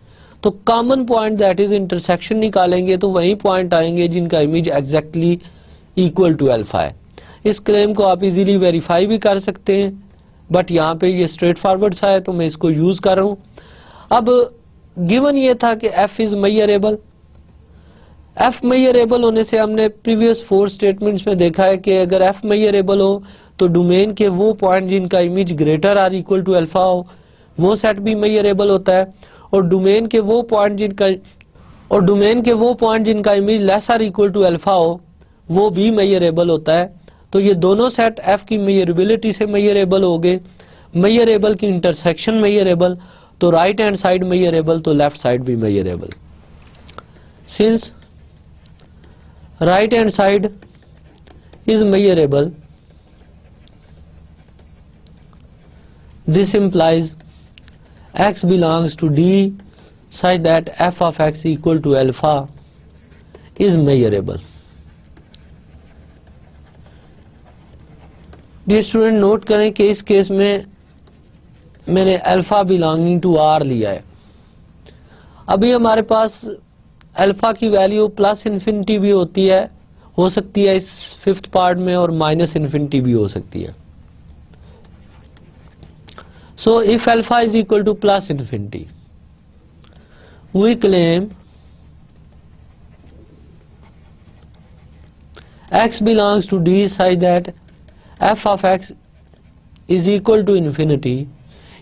तो common point that is intersection निकालेंगे तो वही पॉइंट आएंगे जिनका image exactly equal to alpha है। इस क्लेम को आप इजीली वेरीफाई भी कर सकते हैं, बट यहाँ पे ये स्ट्रेट फॉरवर्ड सा है तो मैं इसको यूज कर रहा हूँ। अब गिवन ये था कि f is measurable. f measurable होने से हमने प्रीवियस 4 स्टेटमेंट्स में देखा है कि अगर f मेजरेबल हो तो डोमेन के वो पॉइंट जिनका इमेज ग्रेटर और इक्वल टू अल्फा हो वो सेट भी मेजरेबल होता है, और डोमेन के वो पॉइंट जिनका इमेज लेस और इक्वल टू अल्फा हो वो भी मेजरेबल होता है। तो ये दोनों सेट f की मेजरेबिलिटी से मेजरेबल हो गए। मेजरेबल की इंटरसेक्शन मेजरेबल, तो राइट हैंड साइड मेजरेबल तो लेफ्ट साइड भी measurable. Since right hand side is measurable, this implies x belongs to D such that f of x equal to alpha is measurable। Dear student, note करें कि इस case में मैंने alpha belonging to are लिया है। अभी हमारे पास alpha की वैल्यू प्लस इन्फिनिटी भी होती है, हो सकती है इस फिफ्थ पार्ट में, और माइनस इन्फिनिटी भी हो सकती है। So if alpha is equal to plus infinity, we claim x belongs to D such that f of x is equal to infinity,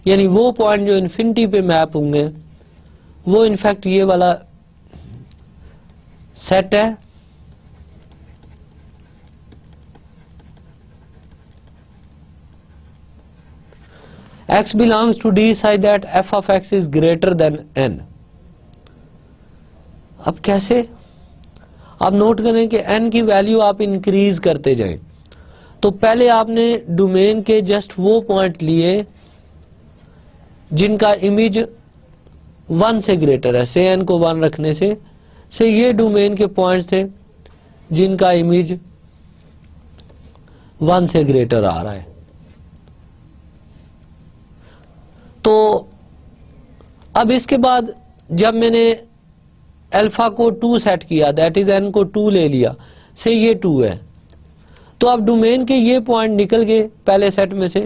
यानी वो पॉइंट जो इन्फिनिटी पे मैप होंगे वो इनफैक्ट ये वाला सेट है, x belongs to D such that f of x is greater than n। अब कैसे? आप नोट करें कि n की वैल्यू आप इंक्रीज करते जाएं। तो पहले आपने डोमेन के जस्ट वो पॉइंट लिए जिनका इमेज 1 से ग्रेटर है, से n को 1 रखने से ये डोमेन के पॉइंट्स थे जिनका इमेज 1 से ग्रेटर आ रहा है। तो अब इसके बाद जब मैंने अल्फा को 2 सेट किया, दैट इज n को 2 ले लिया, से ये 2 है, तो अब डोमेन के ये पॉइंट निकल गए पहले सेट में से,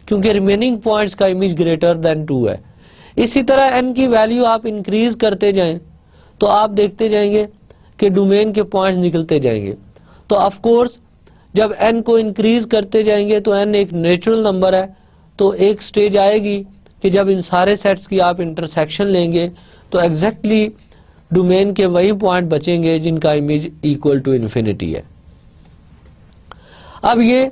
क्योंकि रिमेनिंग पॉइंट्स का इमेज ग्रेटर देन 2 है। इसी तरह n की वैल्यू आप इंक्रीज करते जाएं तो आप देखते जाएंगे कि डोमेन के पॉइंट्स निकलते जाएंगे। तो ऑफ कोर्स जब n को इंक्रीज करते जाएंगे तो n एक नेचुरल नंबर है, तो एक स्टेज आएगी कि जब इन सारे सेट्स की आप इंटरसेक्शन लेंगे तो एग्जैक्टली डोमेन के वही पॉइंट बचेंगे जिनका इमेज इक्वल टू इन्फिनिटी है। अब ये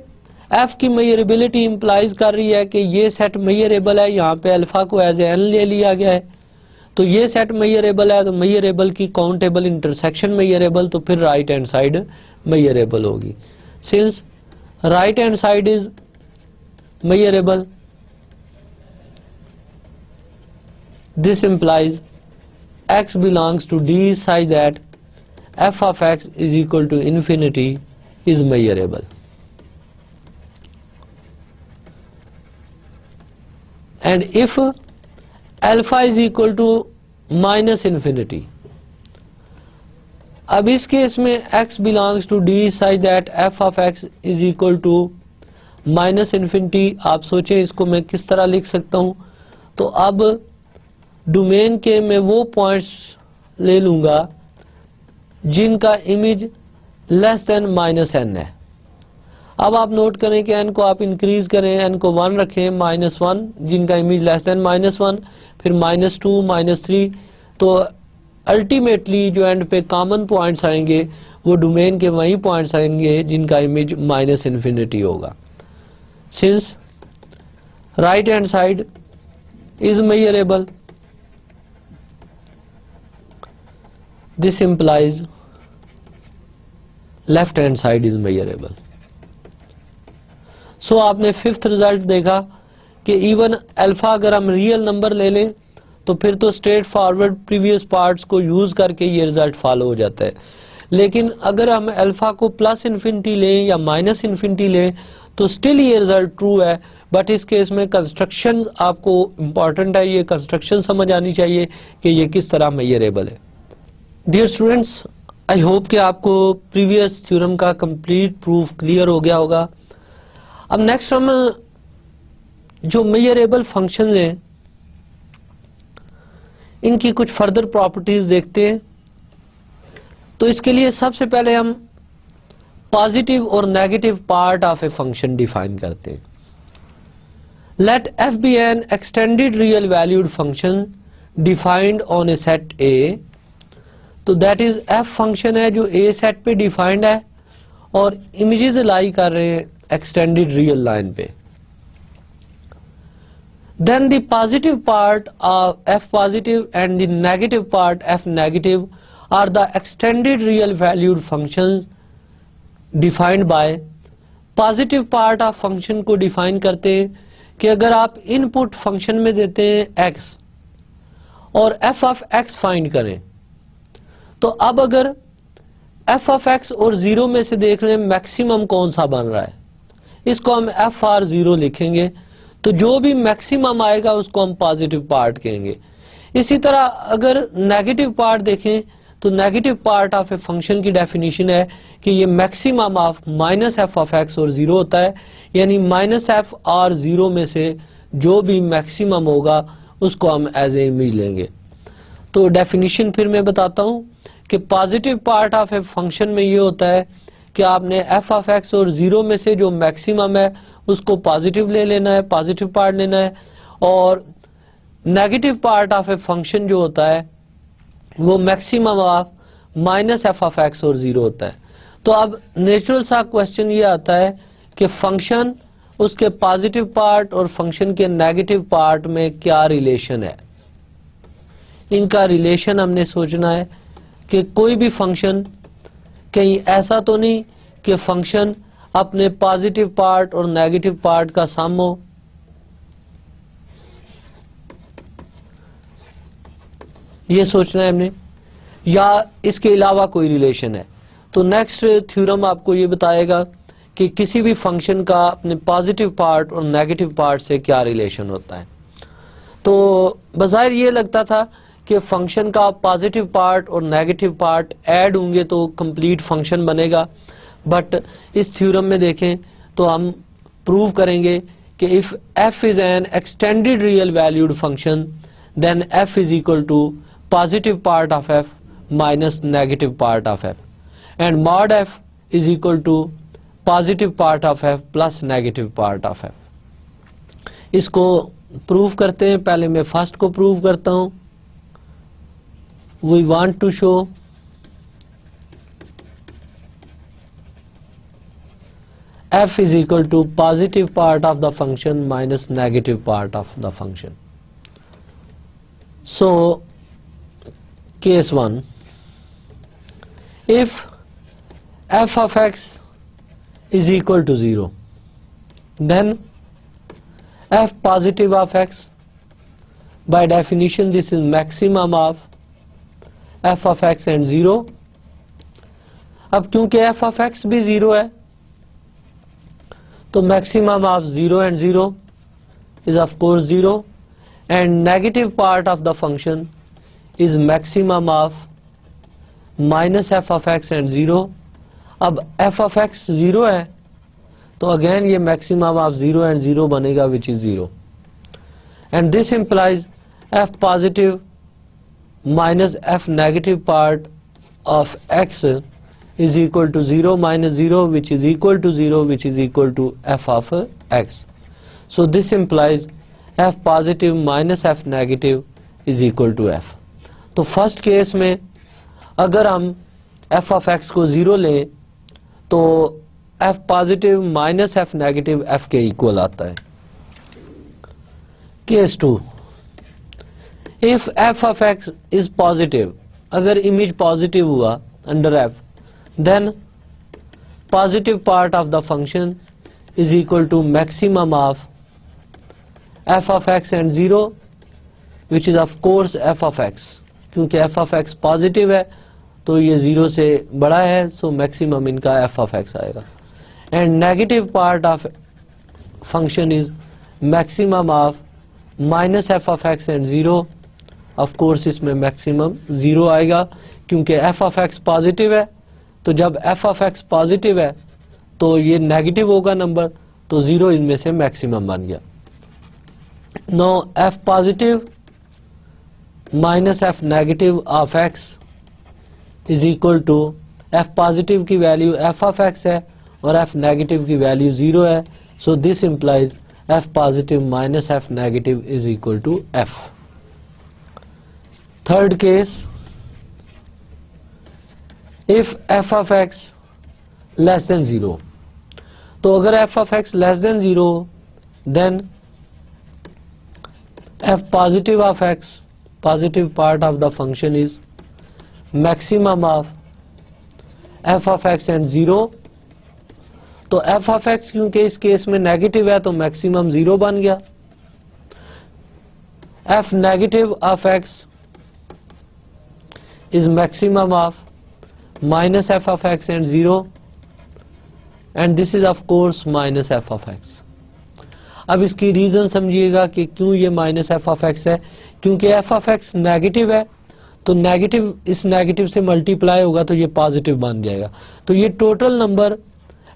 f की मेजरेबिलिटी इंप्लाइज कर रही है कि ये सेट मेजरेबल है, यहाँ पे अल्फा को एज n ले लिया गया है, तो ये सेट मेजरेबल है, तो मेजरेबल की काउंटेबल इंटरसेक्शन मेजरेबल, तो फिर राइट हैंड साइड मेजरेबल होगी। Since right hand side is measurable, this implies x belongs to D such that f of x is equal to infinity is measurable, and if alpha is equal to minus infinity, अब इस case में x belongs to D such that f of x is equal to minus infinity, आप सोचें इसको मैं किस तरह लिख सकता हूं। तो अब डोमेन के मैं वो पॉइंट्स ले लूंगा जिनका image less than minus n है। अब आप नोट करें कि n को आप इंक्रीज करें, n को 1 रखें, -1 जिनका इमेज लेस देन -1, फिर -2, -3, तो अल्टीमेटली जो एंड पे कॉमन पॉइंट्स आएंगे वो डोमेन के वही पॉइंट्स आएंगे जिनका इमेज माइनस इन्फिनिटी होगा। Since right hand side is measurable, this implies left hand side is measurable। सो आपने फिफ्थ रिजल्ट देखा कि इवन अल्फा अगर हम रियल नंबर ले लें तो फिर तो स्ट्रेट फॉरवर्ड प्रीवियस पार्ट्स को यूज करके ये रिजल्ट फॉलो हो जाता है, लेकिन अगर हम अल्फा को प्लस इन्फिनिटी लें या माइनस इन्फिनिटी लें तो स्टिल ये रिजल्ट ट्रू है। बट इस केस में कंस्ट्रक्शन आपको इंपॉर्टेंट है, ये कंस्ट्रक्शन समझ आनी चाहिए कि ये किस तरह मेजरेबल है। डियर स्टूडेंट्स, आई होप कि आपको प्रीवियस थ्योरम का कंप्लीट प्रूफ क्लियर हो गया होगा। अब नेक्स्ट हम जो मेजरेबल फंक्शन हैं इनकी कुछ फर्दर प्रॉपर्टीज देखते हैं। तो इसके लिए सबसे पहले हम पॉजिटिव और negative part of a function define करते हैं। Let f be an extended real valued function defined on a set A, तो दैट इज f फंक्शन है जो a सेट पे डिफाइंड है और इमेजेस लाई कर रहे हैं एक्सटेंडेड रियल लाइन पे। Then the positive part of f positive and the negative part f negative are the extended real valued function defined by. Positive part of function को define करते हैं कि अगर आप इनपुट फंक्शन में देते हैं x और f ऑफ x फाइंड करें, तो अब अगर f ऑफ x और 0 में से देख लें मैक्सिमम कौन सा बन रहा है, इसको हम एफ आर जीरो लिखेंगे, तो जो भी मैक्सिमम आएगा उसको हम पॉजिटिव पार्ट कहेंगे। इसी तरह अगर नेगेटिव पार्ट देखें तो negative part of a function की डेफिनेशन है कि ये maximum of minus f of x और जीरो होता है, यानी माइनस एफ आर जीरो में से जो भी मैक्सिमम होगा उसको हम एज ए इमेज लेंगे। तो डेफिनेशन फिर मैं बताता हूं कि positive part of a function में ये होता है कि आपने एफ ऑफ एक्स और जीरो में से जो मैक्सिमम है उसको पॉजिटिव ले लेना है, पॉजिटिव पार्ट लेना है, और negative part of a function जो होता है वो maximum of minus f of x और जीरो होता है। तो अब नेचुरल सा क्वेश्चन ये आता है कि फंक्शन, उसके पॉजिटिव पार्ट और फंक्शन के नेगेटिव पार्ट में क्या रिलेशन है। इनका रिलेशन हमने सोचना है कि कोई भी फंक्शन, कहीं ऐसा तो नहीं कि फंक्शन अपने पॉजिटिव पार्ट और नेगेटिव पार्ट का सम हो। ये सोचना है हमने, या इसके अलावा कोई रिलेशन है। तो नेक्स्ट थ्योरम आपको ये बताएगा कि किसी भी फंक्शन का अपने पॉजिटिव पार्ट और नेगेटिव पार्ट से क्या रिलेशन होता है। तो बज़ाहिर ये लगता था कि फंक्शन का पॉजिटिव पार्ट और नेगेटिव पार्ट ऐड होंगे तो कंप्लीट फंक्शन बनेगा, बट इस थ्योरम में देखें तो हम प्रूव करेंगे कि if f is an extended real valued function then f is equal to positive part of f minus negative part of f, and mod f is equal to positive part of f plus negative part of f। इसको prove करते हैं। पहले मैं first को prove करता हूं। We want to show f is equal to positive part of the function minus negative part of the function. So, case 1, if f of x is equal to 0, then f positive of x, by definition this is maximum of f of x and 0। अब क्योंकि f of x भी 0 है तो maximum of 0 and 0 is of course 0, and negative part of the function is maximum of minus f of x and 0। अब f of x 0 है तो again ये maximum of 0 and 0 बनेगा which is 0, and this implies f positive minus f negative part of x is equal to 0 minus 0 which is equal to 0 which is equal to f of x. So this implies f positive minus f negative is equal to f. तो first case में अगर हम f of x को 0 लें तो f positive minus f negative f के equal आता है। Case 2, if f of x is positive, अगर इमेज पॉजिटिव हुआ under f, then positive part of the function is equal to maximum of f of x and 0 which is of course f of x। क्योंकि f of x positive है तो ये 0 से बड़ा है, so maximum इनका f of x आएगा, and negative part of function is maximum of minus f of x and 0। Of course इसमें मैक्सिमम 0 आएगा क्योंकि f of x पॉजिटिव है, तो जब f of x पॉजिटिव है तो ये नेगेटिव होगा नंबर, तो 0 इनमें से मैक्सिमम बन गया। Now f positive minus f negative of x is equal to f positive की वैल्यू f of x है और f नेगेटिव की वैल्यू 0 है, so this implies f positive minus f negative is equal to f। Third case, if f of x less than 0, तो अगर f of x less than 0 then f positive of x, positive part of the function is maximum of f of x and 0। तो f of x क्योंकि इस case में negative है तो maximum 0 बन गया। f negative of x is maximum of minus f of x and 0, and this is of course minus f of x. अब इसकी रीजन समझिएगा कि क्यों ये माइनस एफ ऑफ एक्स है, क्योंकि एफ ऑफ एक्स नेगेटिव है, तो नेगेटिव इस नेगेटिव से मल्टीप्लाई होगा तो ये पॉजिटिव बन जाएगा, तो ये total number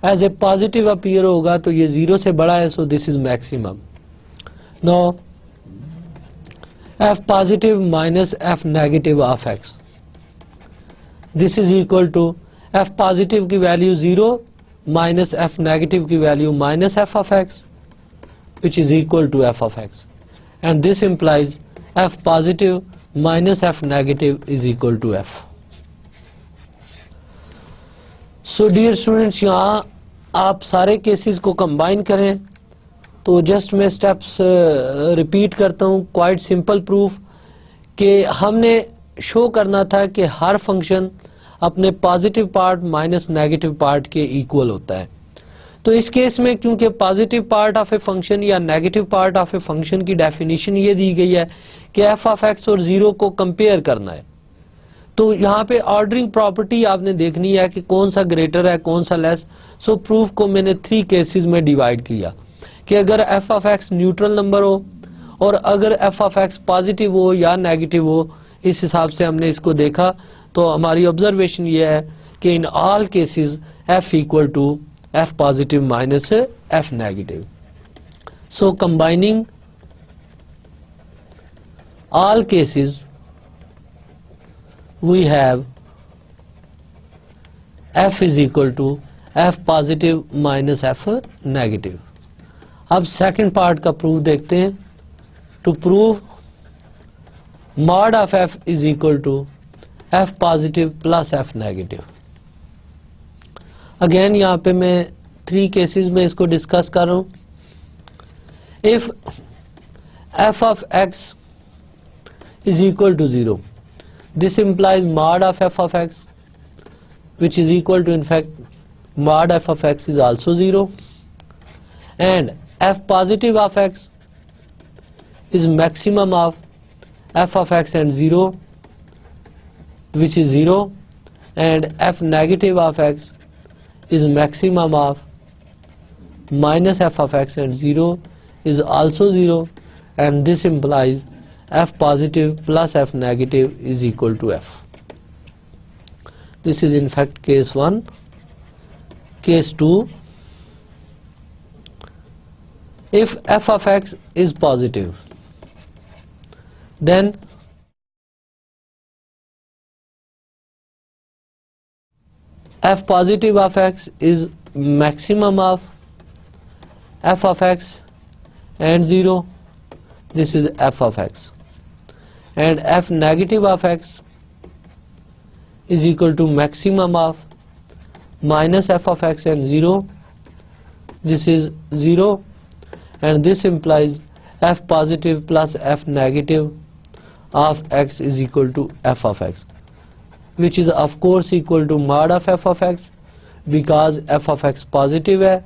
as a positive appear होगा, तो ये 0 से बड़ा है, so this is maximum. Now f positive minus f negative of x, this is equal to f positive की वैल्यू 0 माइनस एफ नेगेटिव की value minus f of x, which is equal to f of x, and this implies f positive minus f negative is equal to f. So dear students, यहाँ आप सारे cases को combine करें तो just मैं steps repeat करता हूँ। Quite simple proof कि हमने शो करना था कि हर फंक्शन अपने positive part minus negative part के इक्वल होता है। तो इस केस में क्योंकि positive part of a function या negative part of a function की डेफिनेशन ये दी गई है कि एफ ऑफ एक्स और 0 को कंपेयर करना है, तो यहाँ पे ऑर्डरिंग प्रॉपर्टी आपने देखनी है कि कौन सा ग्रेटर है कौन सा लेस। सो प्रूफ को मैंने 3 केसेस में डिवाइड किया कि अगर F of x neutral number हो और अगर एफ ऑफ एक्स पॉजिटिव हो या नेगेटिव हो, इस हिसाब से हमने इसको देखा। तो हमारी ऑब्जर्वेशन ये है कि in all cases f equal to f positive minus f negative. So combining all cases we have f is equal to f positive minus f negative. अब सेकंड पार्ट का प्रूफ देखते हैं। To prove mod of f is equal to f positive plus f negative. Again यहाँ पे मैं 3 cases में इसको discuss कर रहा हूं। If f of x is equal to 0, this implies mod of f of x which is equal to in fact mod f of x is also 0, and f positive of x is maximum of f of x and 0 which is 0, and f negative of x is maximum of minus f of x and 0 is also 0, and this implies f positive plus f negative is equal to f. This is in fact case 1. Case 2, if f of x is positive, then f positive of x is maximum of f of x and 0, this is f of x, and f negative of x is equal to maximum of minus f of x and 0, this is 0, and this implies f positive plus f negative of x is equal to f of x, which is of course equal to mod of f of x because f of x positive है,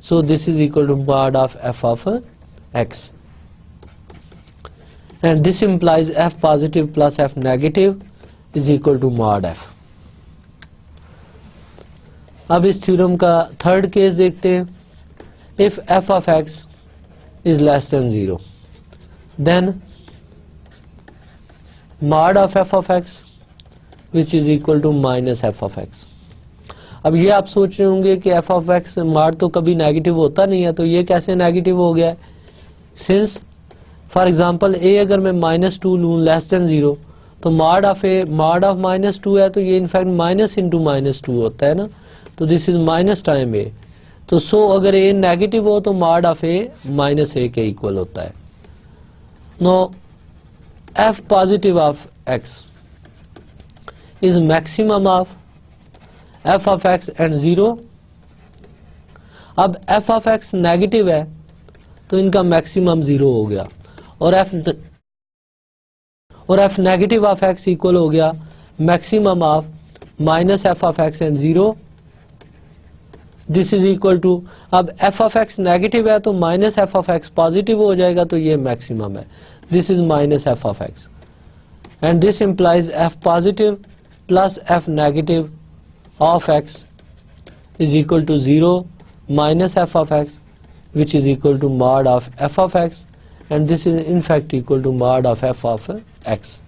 so this is equal to mod of f of x, and this implies f positive plus f negative is equal to mod f. अब इस theorem का third case देखते हैं। if f of x is less than 0, then mod of f of x which is equal to minus f of x. अब ये आप सोच रहे होंगे कि f of x मॉड तो कभी नेगेटिव होता नहीं है, तो ये कैसे नेगेटिव हो गया है? सिंस फॉर एग्जांपल a अगर मैं -2 लूँ लेस देन 0, तो mod of a mod of -2 है, तो ये इनफैक्ट माइनस इंटू -2 होता है ना, तो this is minus time a, तो सो अगर a नेगेटिव हो तो मॉड ऑफ a -a के इक्वल होता है। Now f positive of x is maximum of f of x and 0. अब f of x नेगेटिव है तो इनका मैक्सिमम 0 हो गया, और f negative of x equal हो गया maximum of minus f of x and 0. This is equal to, अब f of x नेगेटिव है तो minus f of x positive हो जाएगा, तो ये मैक्सिमम है, this is minus f of x, and this implies f positive plus f negative of x is equal to 0 minus f of x, which is equal to mod of f of x, and this is in fact equal to mod of f of x,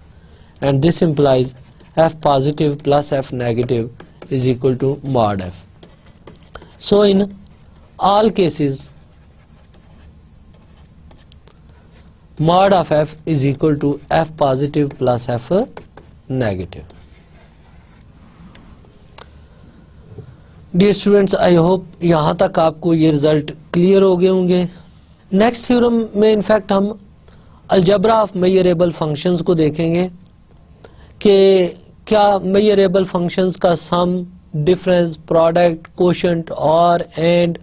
and this implies f positive plus f negative is equal to mod f. So in all cases mod of f is equal to f positive plus f negative. Dear students, I hope यहाँ तक आपको ये result clear हो गए होंगे. Next theorem में in fact हम algebra of measurable functions को देखेंगे कि क्या मेजरेबल फंक्शंस का सम, डिफरेंस, प्रोडक्ट, कोशेंट और एंड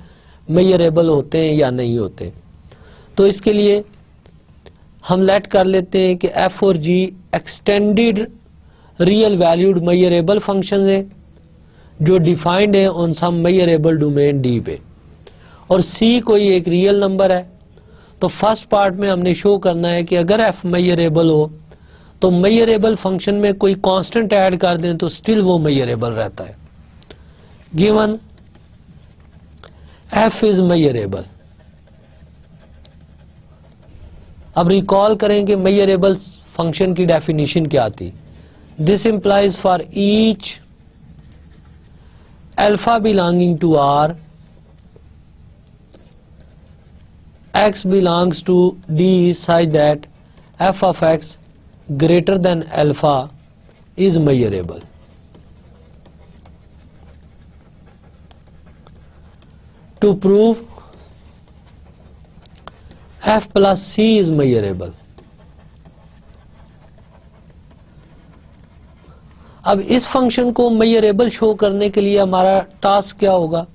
मेजरेबल होते हैं या नहीं होते. तो इसके लिए हम लेट कर लेते हैं कि एफ और G extended real valued measurable functions हैं जो डिफाइंड है on some measurable domain D पे, और सी कोई एक रियल नंबर है. तो फर्स्ट पार्ट में हमने शो करना है कि अगर एफ मेजरेबल हो तो मेजरेबल फंक्शन में कोई कांस्टेंट ऐड कर दें तो स्टिल वो मेजरेबल रहता है. Given F is measurable. अब रिकॉल करें कि मेजरेबल फंक्शन की डेफिनेशन क्या थी. This implies for each alpha belonging to R, x belongs to D such that f of x greater than alpha is measurable. To prove f plus c is measurable. अब इस function को measurable show करने के लिए हमारा task क्या होगा.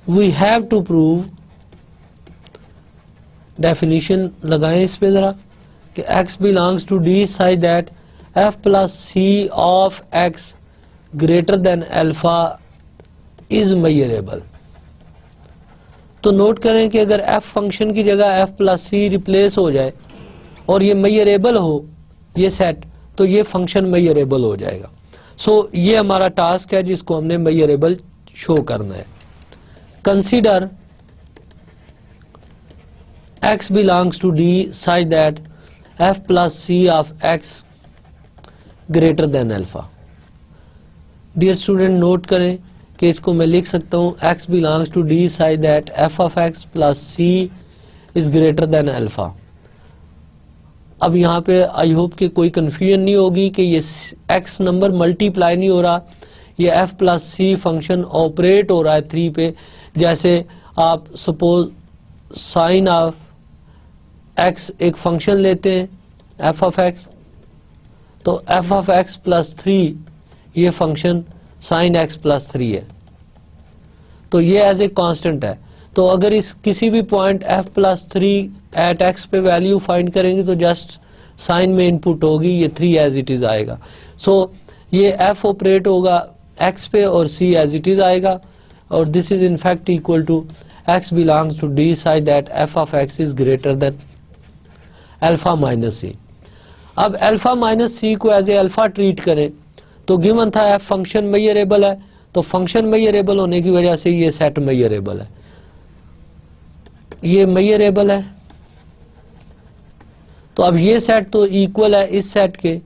We have to prove, definition लगाएं इस पे जरा, कि x belongs to d such that f plus c of x greater than alpha is measurable. तो नोट करें कि अगर f फंक्शन की जगह f प्लस c रिप्लेस हो जाए और ये मेजरेबल हो ये सेट, तो ये फंक्शन मेजरेबल हो जाएगा. सो ये हमारा टास्क है जिसको हमने मेजरेबल शो करना है. Consider x belongs to d such that f plus c of x greater than alpha. Dear student, note करें कि इसको मैं लिख सकता हूं x belongs to d such that f of x plus c is greater than alpha. अब यहाँ पे आई होप कि कोई कंफ्यूजन नहीं होगी कि ये x नंबर मल्टीप्लाई नहीं हो रहा, ये f plus c function operate हो रहा है 3 पे. जैसे आप सपोज साइन ऑफ x एक फंक्शन लेते हैं f ऑफ x, तो f ऑफ x प्लस 3 ये फंक्शन साइन x प्लस 3 है, तो ये एज ए कांस्टेंट है. तो अगर इस किसी भी point f plus 3 at x पे वैल्यू फाइंड करेंगे तो जस्ट साइन में इनपुट होगी, ये 3 एज इट इज आएगा. सो ये f ऑपरेट होगा x पे और c एज इट इज आएगा, और this is in fact equal to x belongs to d such that f of x is greater than alpha minus c. अब alpha minus c को as a alpha treat करें तो given था f function measurable है, तो function measurable होने की वजह से ये सेट मेजरेबल है, ये मेजरेबल है. तो अब ये सेट तो इक्वल है इस सेट के,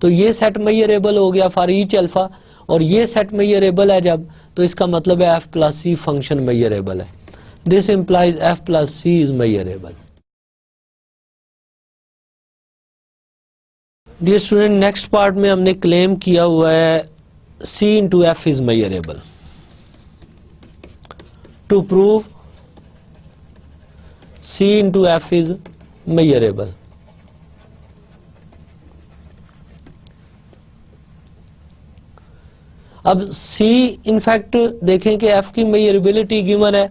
तो ये सेट मेजरेबल हो गया फॉर ईच अल्फा, और ये सेट मेजरेबल है जब, तो इसका मतलब है f plus c function measurable है. This implies f plus c is measurable. Dear student, next part में हमने क्लेम किया हुआ है c into f is measurable. To prove c into f is measurable. अब c इनफैक्ट देखें कि f की मेजरेबिलिटी गिवन है,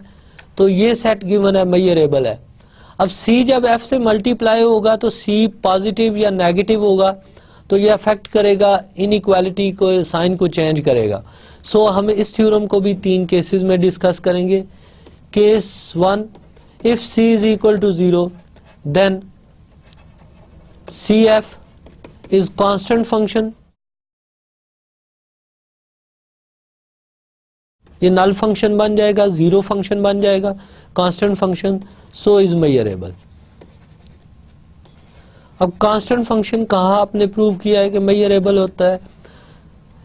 तो ये सेट गिवन है मेजरेबल है. अब c जब f से मल्टीप्लाई होगा तो c पॉजिटिव या नेगेटिव होगा, तो ये अफेक्ट करेगा इनइक्वालिटी को, साइन को चेंज करेगा. सो हम इस थ्योरम को भी 3 केसेस में डिस्कस करेंगे. Case 1, if c is equal to 0 then cf is constant function. ये नल फंक्शन बन जाएगा, जीरो फंक्शन बन जाएगा, constant function, so is measurable. अब कांस्टेंट फंक्शन कहाँ आपने प्रूव किया है कि मेजरेबल होता है?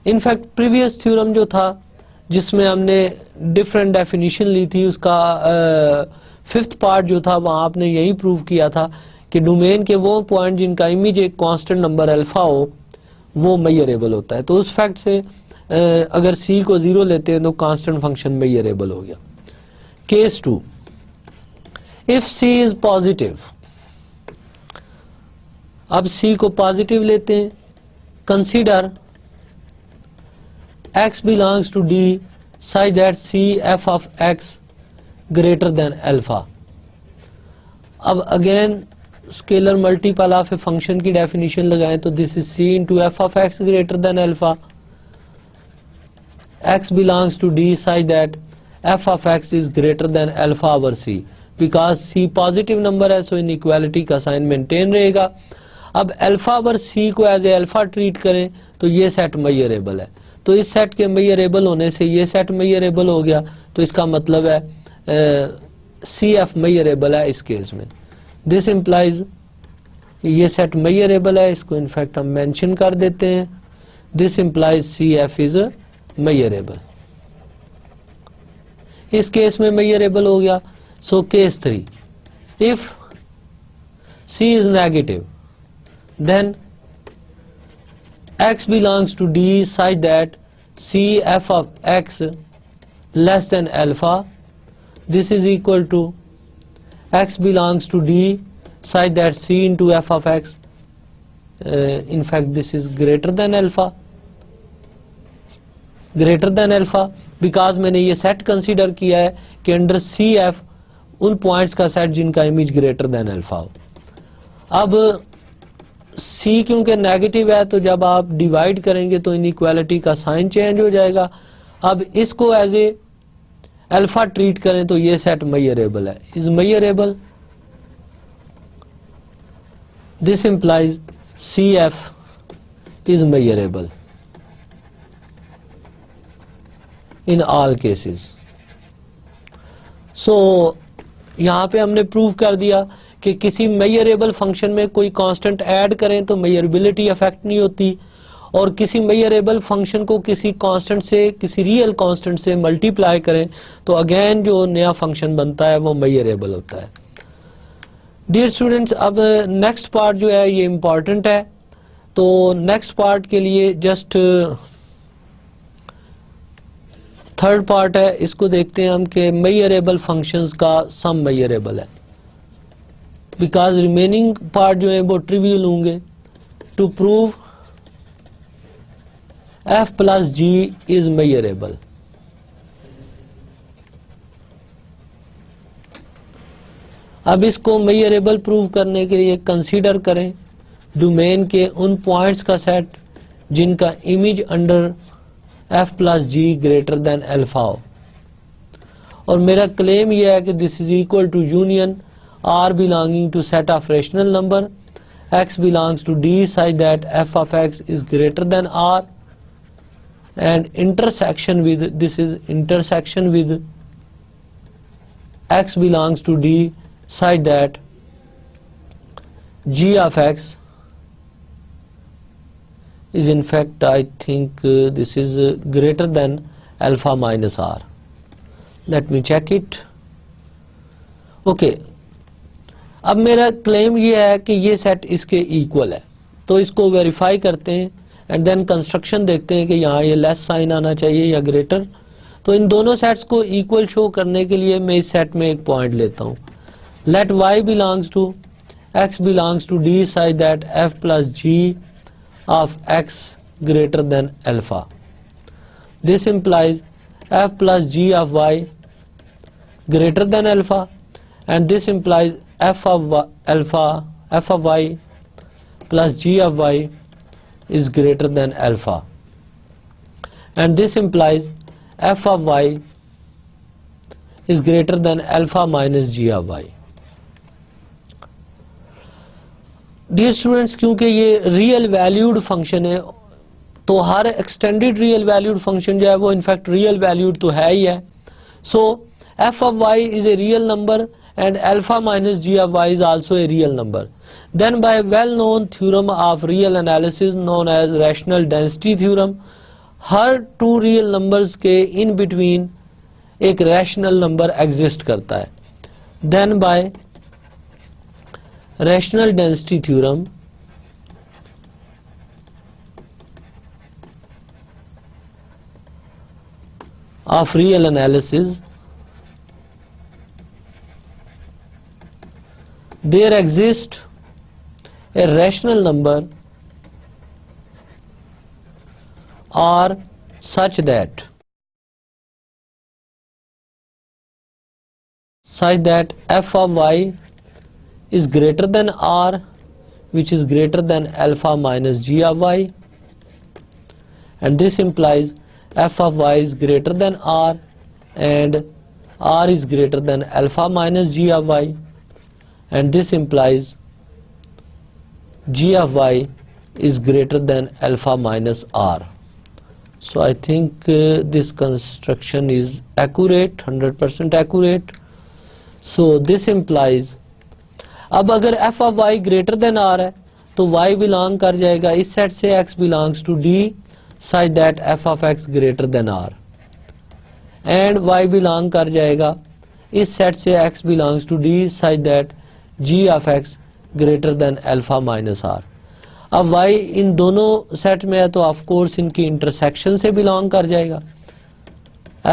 इनफैक्ट प्रीवियस थ्योरम जो था जिसमें हमने डिफरेंट डेफिनेशन ली थी, उसका फिफ्थ पार्ट जो था वहां आपने यही प्रूव किया था कि डोमेन के वो पॉइंट जिनका इमेज एक कांस्टेंट नंबर अल्फा हो वो मेजरेबल होता है। तो उस फैक्ट से अगर सी को जीरो लेते हैं तो कांस्टेंट फंक्शन मेजरेबल हो गया। Case 2, if C is positive, अब सी को पॉजिटिव लेते हैं, consider x belongs to D such that C f of x greater than alpha। अब again scalar multiple of a function की डेफिनेशन लगाएं तो this is C into f of x greater than alpha। x belongs to D such that f of x is greater than alpha over C। Because C positive number है सो inequality का sign maintain रहेगा। अब alpha over C को as a alpha treat करें तो ये set measurable है, तो इस सेट के मेजरेबल होने से ये सेट मेजरेबल हो गया। तो इसका मतलब है सी एफ मेजरेबल है इस केस में। दिस इम्प्लाइज ये सेट मेजरेबल है, इसको इनफैक्ट हम मेंशन कर देते हैं। This implies c f is measurable, इस केस में मेजरेबल हो गया। So case 3, if C is negative then x belongs to D such that C f of x less than alpha, this is equal to x belongs to D such that C into f of x in fact this is greater than alpha, greater than alpha because मैंने ये set consider किया है कि under C F उन points का set जिनका image greater than alpha हो। अब C क्योंकि नेगेटिव है तो जब आप डिवाइड करेंगे तो इनइक्वालिटी का साइन चेंज हो जाएगा। अब इसको एज ए अल्फा ट्रीट करें तो ये सेट मेजरेबल है, is measurable. This implies CF is measurable in all cases. So यहां पे हमने प्रूव कर दिया कि किसी मेजरेबल फंक्शन में कोई कांस्टेंट ऐड करें तो मेजरेबिलिटी अफेक्ट नहीं होती, और किसी मेजरेबल फंक्शन को किसी कांस्टेंट से, किसी रियल कांस्टेंट से मल्टीप्लाई करें तो अगेन जो नया फंक्शन बनता है वो मेजरेबल होता है। डियर स्टूडेंट्स, अब नेक्स्ट पार्ट जो है ये इंपॉर्टेंट है, तो नेक्स्ट पार्ट के लिए जस्ट थर्ड पार्ट है, इसको देखते हैं हम कि मेजरेबल फंक्शंस का सम मेजरेबल है, बिकॉज रिमेनिंग पार्ट जो है वो ट्रिवियल होंगे। To prove f plus g is measurable, अब इसको मेजरेबल प्रूव करने के लिए कंसीडर करें डोमेन के उन पॉइंट्स का सेट जिनका image under f plus g greater than alpha हो, और मेरा क्लेम यह है कि this is equal to union R belonging to set of rational number, x belongs to D such that f of x is greater than R, and intersection with, this is intersection with x belongs to D such that g of x is in fact I think this is greater than alpha minus R. Let me check it. Okay, अब मेरा claim ये है कि ये set इसके equal है, तो इसको वेरीफाई करते हैं एंड देन कंस्ट्रक्शन देखते हैं कि यहाँ ये लेस साइन आना चाहिए या ग्रेटर। तो इन दोनों सेट्स को इक्वल शो करने के लिए मैं इस सेट में एक पॉइंट लेता हूँ। Let y belongs to x belongs to d such that f plus g of x greater than alpha. This implies f plus g of y greater than alpha, and this implies f of alpha, f of y plus g of y is greater than alpha, and this implies f of y is greater than alpha minus g of y. Dear students, क्योंकि ये real valued function है तो हर extended real valued function जो है वो in fact real valued तो है ही है. सो f of y is a real number and alpha minus g of y is also a real number. Then by well known theorem of real analysis known as rational density theorem, हर two real numbers के in between एक rational number exist करता है. Then by rational density theorem of real analysis, there exists a rational number or such that f of y is greater than r, which is greater than alpha minus g of y, and this implies f of y is greater than r and r is greater than alpha minus g of y, and this implies g of y is greater than alpha minus r. So I think this construction is accurate, 100% accurate. So this implies, अब अगर f of y greater than r है तो y belong कर जाएगा इस set से x belongs to d such that f of x greater than r, and y belong कर जाएगा इस सेट से x belongs to d such that g of x greater than alpha minus r. अब y इन दोनों set में है तो of course इनकी इंटरसेक्शन से बिलोंग कर जाएगा.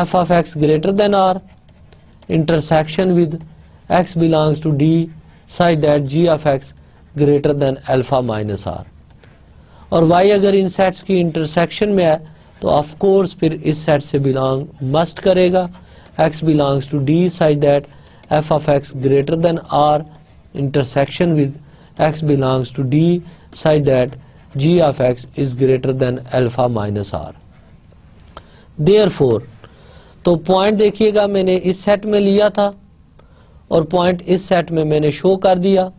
f of x greater than r intersection with x belongs to d such that g of x greater than alpha minus r. और y अगर इन सेट्स की इंटरसेक्शन में है तो ऑफ कोर्स फिर इस सेट से बिलोंग मस्ट करेगा. x belongs to d such that f of x greater than r intersection with x belongs to d such that g of x is greater than alpha minus r. Therefore, तो point देखिएगा मैंने इस set में लिया था और point इस set में मैंने शो कर दिया.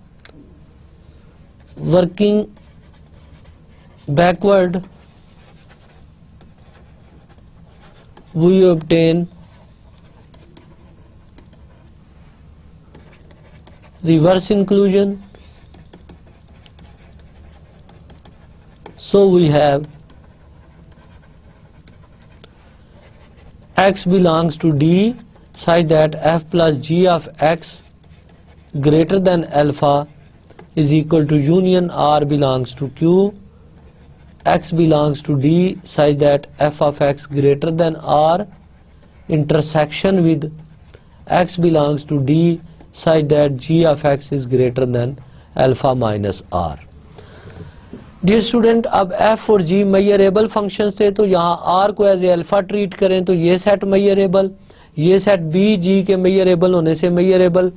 Working backward we obtain reverse inclusion. So we have x belongs to d such that f plus g of x greater than alpha is equal to union r belongs to q. X belongs to d such that f of x greater than r intersection with x belongs to d such that g of x is greater than alpha minus r. Dear student, अब f और g measurable functions थे तो यहाँ r को as a alpha treat करें तो ये set measurable, ये सेट b g के मेजरेबल होने से मेजरेबल,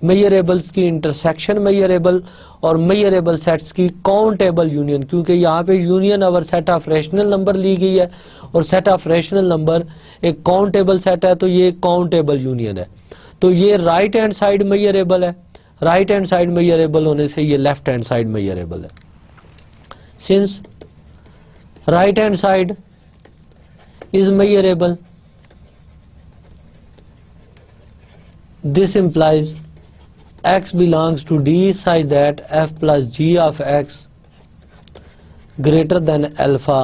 मेजरेबल्स की इंटरसेक्शन मेजरेबल और मेजरेबल सेट्स की काउंटेबल यूनियन, क्योंकि यहाँ पे union over set of rational number ली गई है और सेट ऑफ रैशनल नंबर एक काउंटेबल सेट है तो ये काउंटेबल यूनियन है. तो ये राइट हैंड साइड मेजरेबल है, राइट हैंड साइड मेजरेबल होने से ये लेफ्ट हैंड साइड मेजरेबल है. Since right hand side is measurable, this implies x belongs to d such that f plus g of x greater than alpha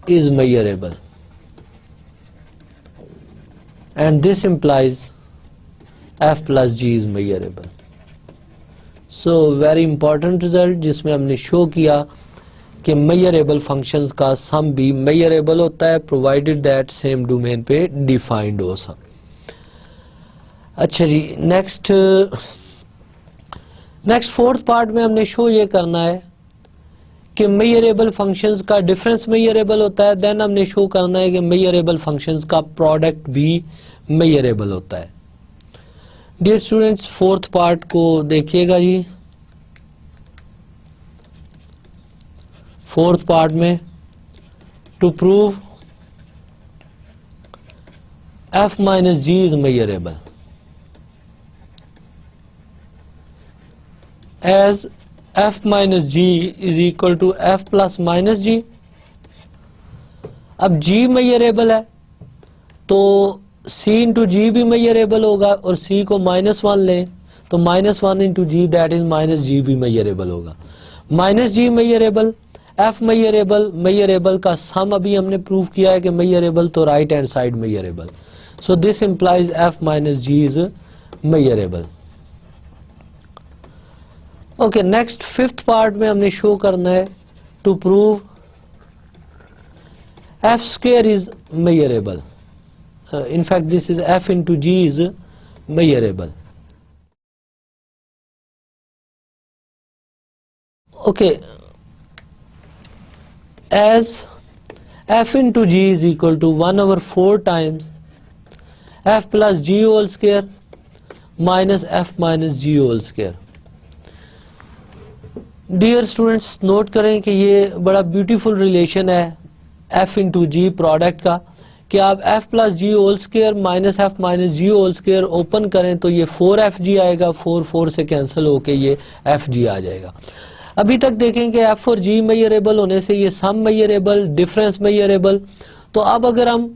is measurable, and this implies f plus g is measurable. So very important result जिसमें हमने show किया कि measurable functions का सम भी measurable होता है provided that same domain पे defined हो सक. अच्छा जी, नेक्स्ट फोर्थ पार्ट में हमने शो ये करना है कि मेजरेबल फंक्शंस का डिफरेंस मेजरेबल होता है. देन हमने शो करना है कि मेजरेबल फंक्शंस का प्रोडक्ट भी मेजरेबल होता है. डियर स्टूडेंट्स, फोर्थ पार्ट को देखिएगा जी. फोर्थ पार्ट में to prove f minus G is measurable as f minus G is equal to f plus minus G अब g मेजरेबल है तो c इंटू जी भी मेजरेबल होगा, और c को -1 लें तो -1 into g that is -g भी मेजरेबल होगा। -g मेजरेबल, f मेजरेबल का सम अभी हमने प्रूव किया है कि मेजरेबल, तो right hand side measurable. So this implies f - g is measurable. Okay, next fifth part में हमने शो करना है to prove f square is measurable. In fact, this is f into g is measurable. Okay, as f into g is equal to 1/4 times f plus g whole square minus f minus g whole square. Dear students, note करें कि ये बड़ा beautiful relation है f into g product का, कि आप f plus G whole square minus F minus G whole square open करें तो ये 4fg आएगा, 4 से कैंसिल होके ये fg आ जाएगा। अभी तक देखें कि f और g मेजरेबल होने से ये सम मेजरेबल, डिफरेंस मेजरेबल। तो अब अगर हम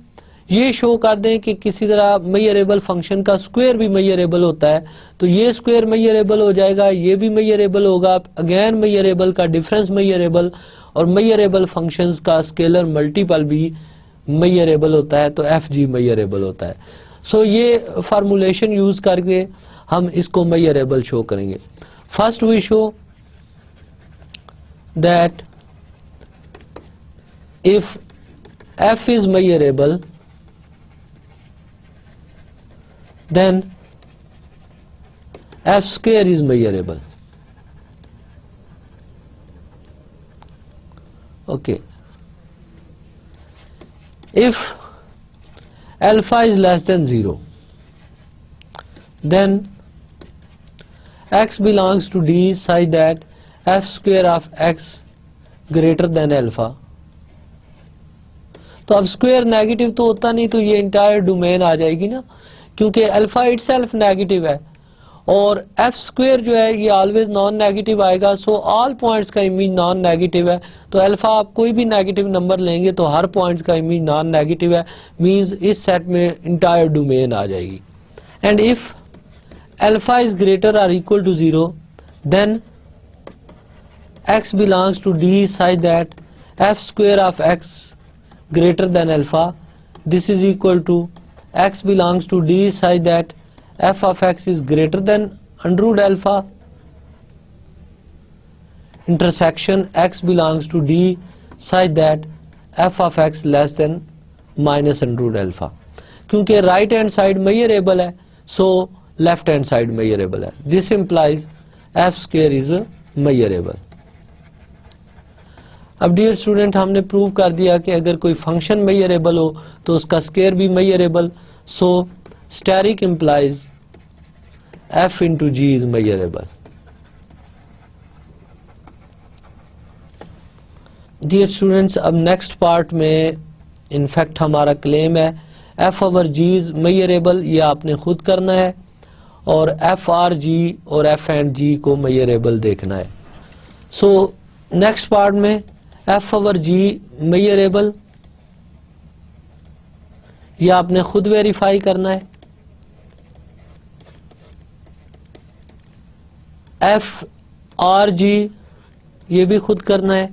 ये शो कर दें कि किसी तरह मेजरेबल फंक्शन का स्क्वायर भी मेजरेबल होता है, तो ये स्क्वायर मेजरेबल हो जाएगा, ये भी मेजरेबल होगा, अगेन मेजरेबल का डिफरेंस मेजरेबल, और मेजरेबल फंक्शंस का स्केलर मल्टीपल भी मेजरेबल होता है, तो fg मेजरेबल होता है। सो ये फार्मूलेशन यूज करके हम इसको मेजरेबल शो करेंगे। First we show that if f is measurable then f square is measurable. Okay, if alpha is less than 0 then x belongs to D such that f square of x greater than alpha. तो अब square negative तो होता नहीं, तो ये entire domain आ जाएगी ना, क्योंकि अल्फा इटसेल्फ नेगेटिव है और एफ स्क्वायर जो है ये ऑलवेज नॉन नेगेटिव आएगा। सो ऑल पॉइंट्स का इमेज नॉन नेगेटिव है, तो अल्फा आप कोई भी नेगेटिव नंबर लेंगे तो हर पॉइंट्स का इमेज नॉन नेगेटिव है, मींस इस सेट में इंटायर डोमेन आ जाएगी। And if alpha is greater और equal to 0 then x belongs to D such that f square of x greater than alpha. This is equal to x belongs to D such that f of x is greater than under root alpha. Intersection x belongs to D such that f of x less than minus under root alpha. क्योंकि right hand side measurable है, so left hand side measurable है. This implies f square is measurable. अब dear student हमने prove कर दिया कि अगर कोई फंक्शन मेजरेबल हो तो उसका स्क्वायर भी measurable, so asterisk implies f into g is measurable. Dear students, अब नेक्स्ट पार्ट में इनफैक्ट हमारा क्लेम है f over g is measurable, ये आपने खुद करना है, और f आर जी और f एंड जी को मेजरेबल देखना है। सो नेक्स्ट पार्ट में f ओवर जी मेजरेबल, ये आपने खुद वेरीफाई करना है। f आर जी ये भी खुद करना है,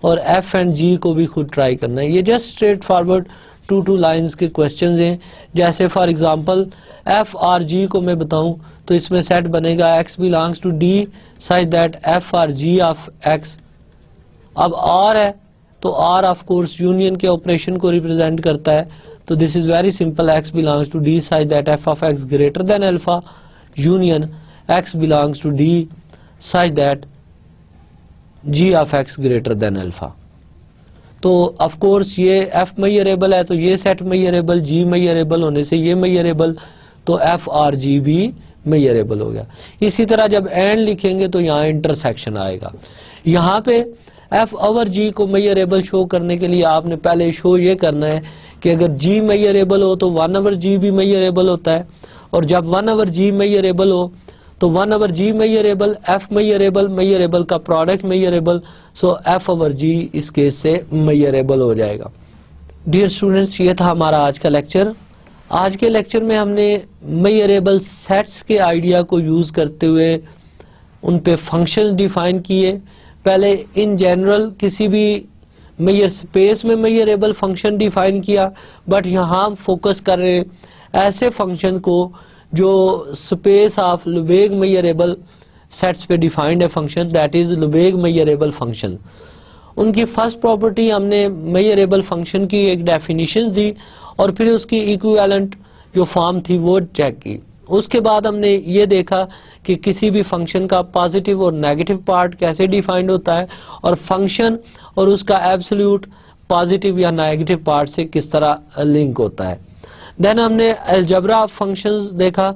और f एंड g को भी खुद ट्राई करना है। ये जस्ट स्ट्रेट फॉरवर्ड 2 लाइंस के क्वेश्चंस हैं। जैसे for example f or g को मैं बताऊं तो इसमें सेट बनेगा x belongs to d such that f or g of x। अब r है तो r ऑफ कोर्स यूनियन के ऑपरेशन को रिप्रेजेंट करता है, तो this is very simple, x belongs to d such that f of x greater than alpha union x belongs to d such that g of x greater than alpha. तो of course ये f measurable है तो ये set measurable, g measurable होने से ये measurable, तो f or जी भी मेजरेबल हो गया। इसी तरह जब एंड लिखेंगे तो यहाँ इंटरसेक्शन आएगा। यहाँ पे f ओवर g को मेजरेबल शो करने के लिए आपने पहले शो ये करना है कि अगर g मेजरेबल हो तो 1 ओवर g भी मेजरेबल होता है, और जब 1 ओवर g मेजरेबल हो तो 1 over g measurable, f measurable, measurable का प्रोडक्ट मेजरेबल, सो f ओवर g इस केस से मेजरेबल हो जाएगा। डियर स्टूडेंट्स, ये था हमारा आज का लेक्चर। आज के लेक्चर में हमने मेजरेबल सेट्स के आइडिया को यूज करते हुए उन पे फंक्शंस डिफाइन किए। पहले इन जनरल किसी भी मेजर स्पेस में मेजरेबल फंक्शन डिफाइन किया, बट यहाँ हम फोकस कर रहे हैं ऐसे फंक्शन को जो space of Lebesgue measurable sets पे डिफाइंड है function, that is Lebesgue measurable function. उनकी फर्स्ट प्रॉपर्टी हमने मेजरेबल फंक्शन की एक डेफिनेशन दी और फिर उसकी इक्विवेलेंट जो फॉर्म थी वो चेक की। उसके बाद हमने ये देखा कि किसी भी फंक्शन का पॉजिटिव और नेगेटिव पार्ट कैसे डिफाइंड होता है और फंक्शन और उसका एब्सोल्यूट पॉजिटिव या नेगेटिव पार्ट से किस तरह लिंक होता है। देन हमने अलजेब्रा ऑफ फंक्शंस देखा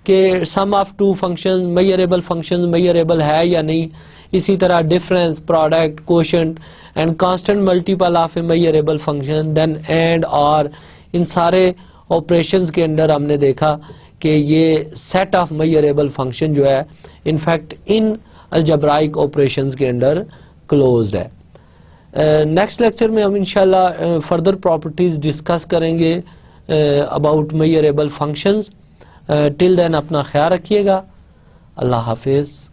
कि sum of two functions measurable functions measurable है या नहीं। इसी तरह difference, product, quotient and constant multiple of a measurable function, then and और इन सारे ऑपरेशंस के अंदर हमने देखा कि ये सेट ऑफ मेजरेबल फंक्शन जो है इनफैक्ट इन अलजेब्राइक ऑपरेशंस के अंदर क्लोज्ड है। नेक्स्ट लेक्चर में हम इंशाल्लाह फर्दर प्रॉपर्टीज डिस्कस करेंगे about measurable functions. Till then अपना ख्याल रखिएगा। अल्लाह हाफिज।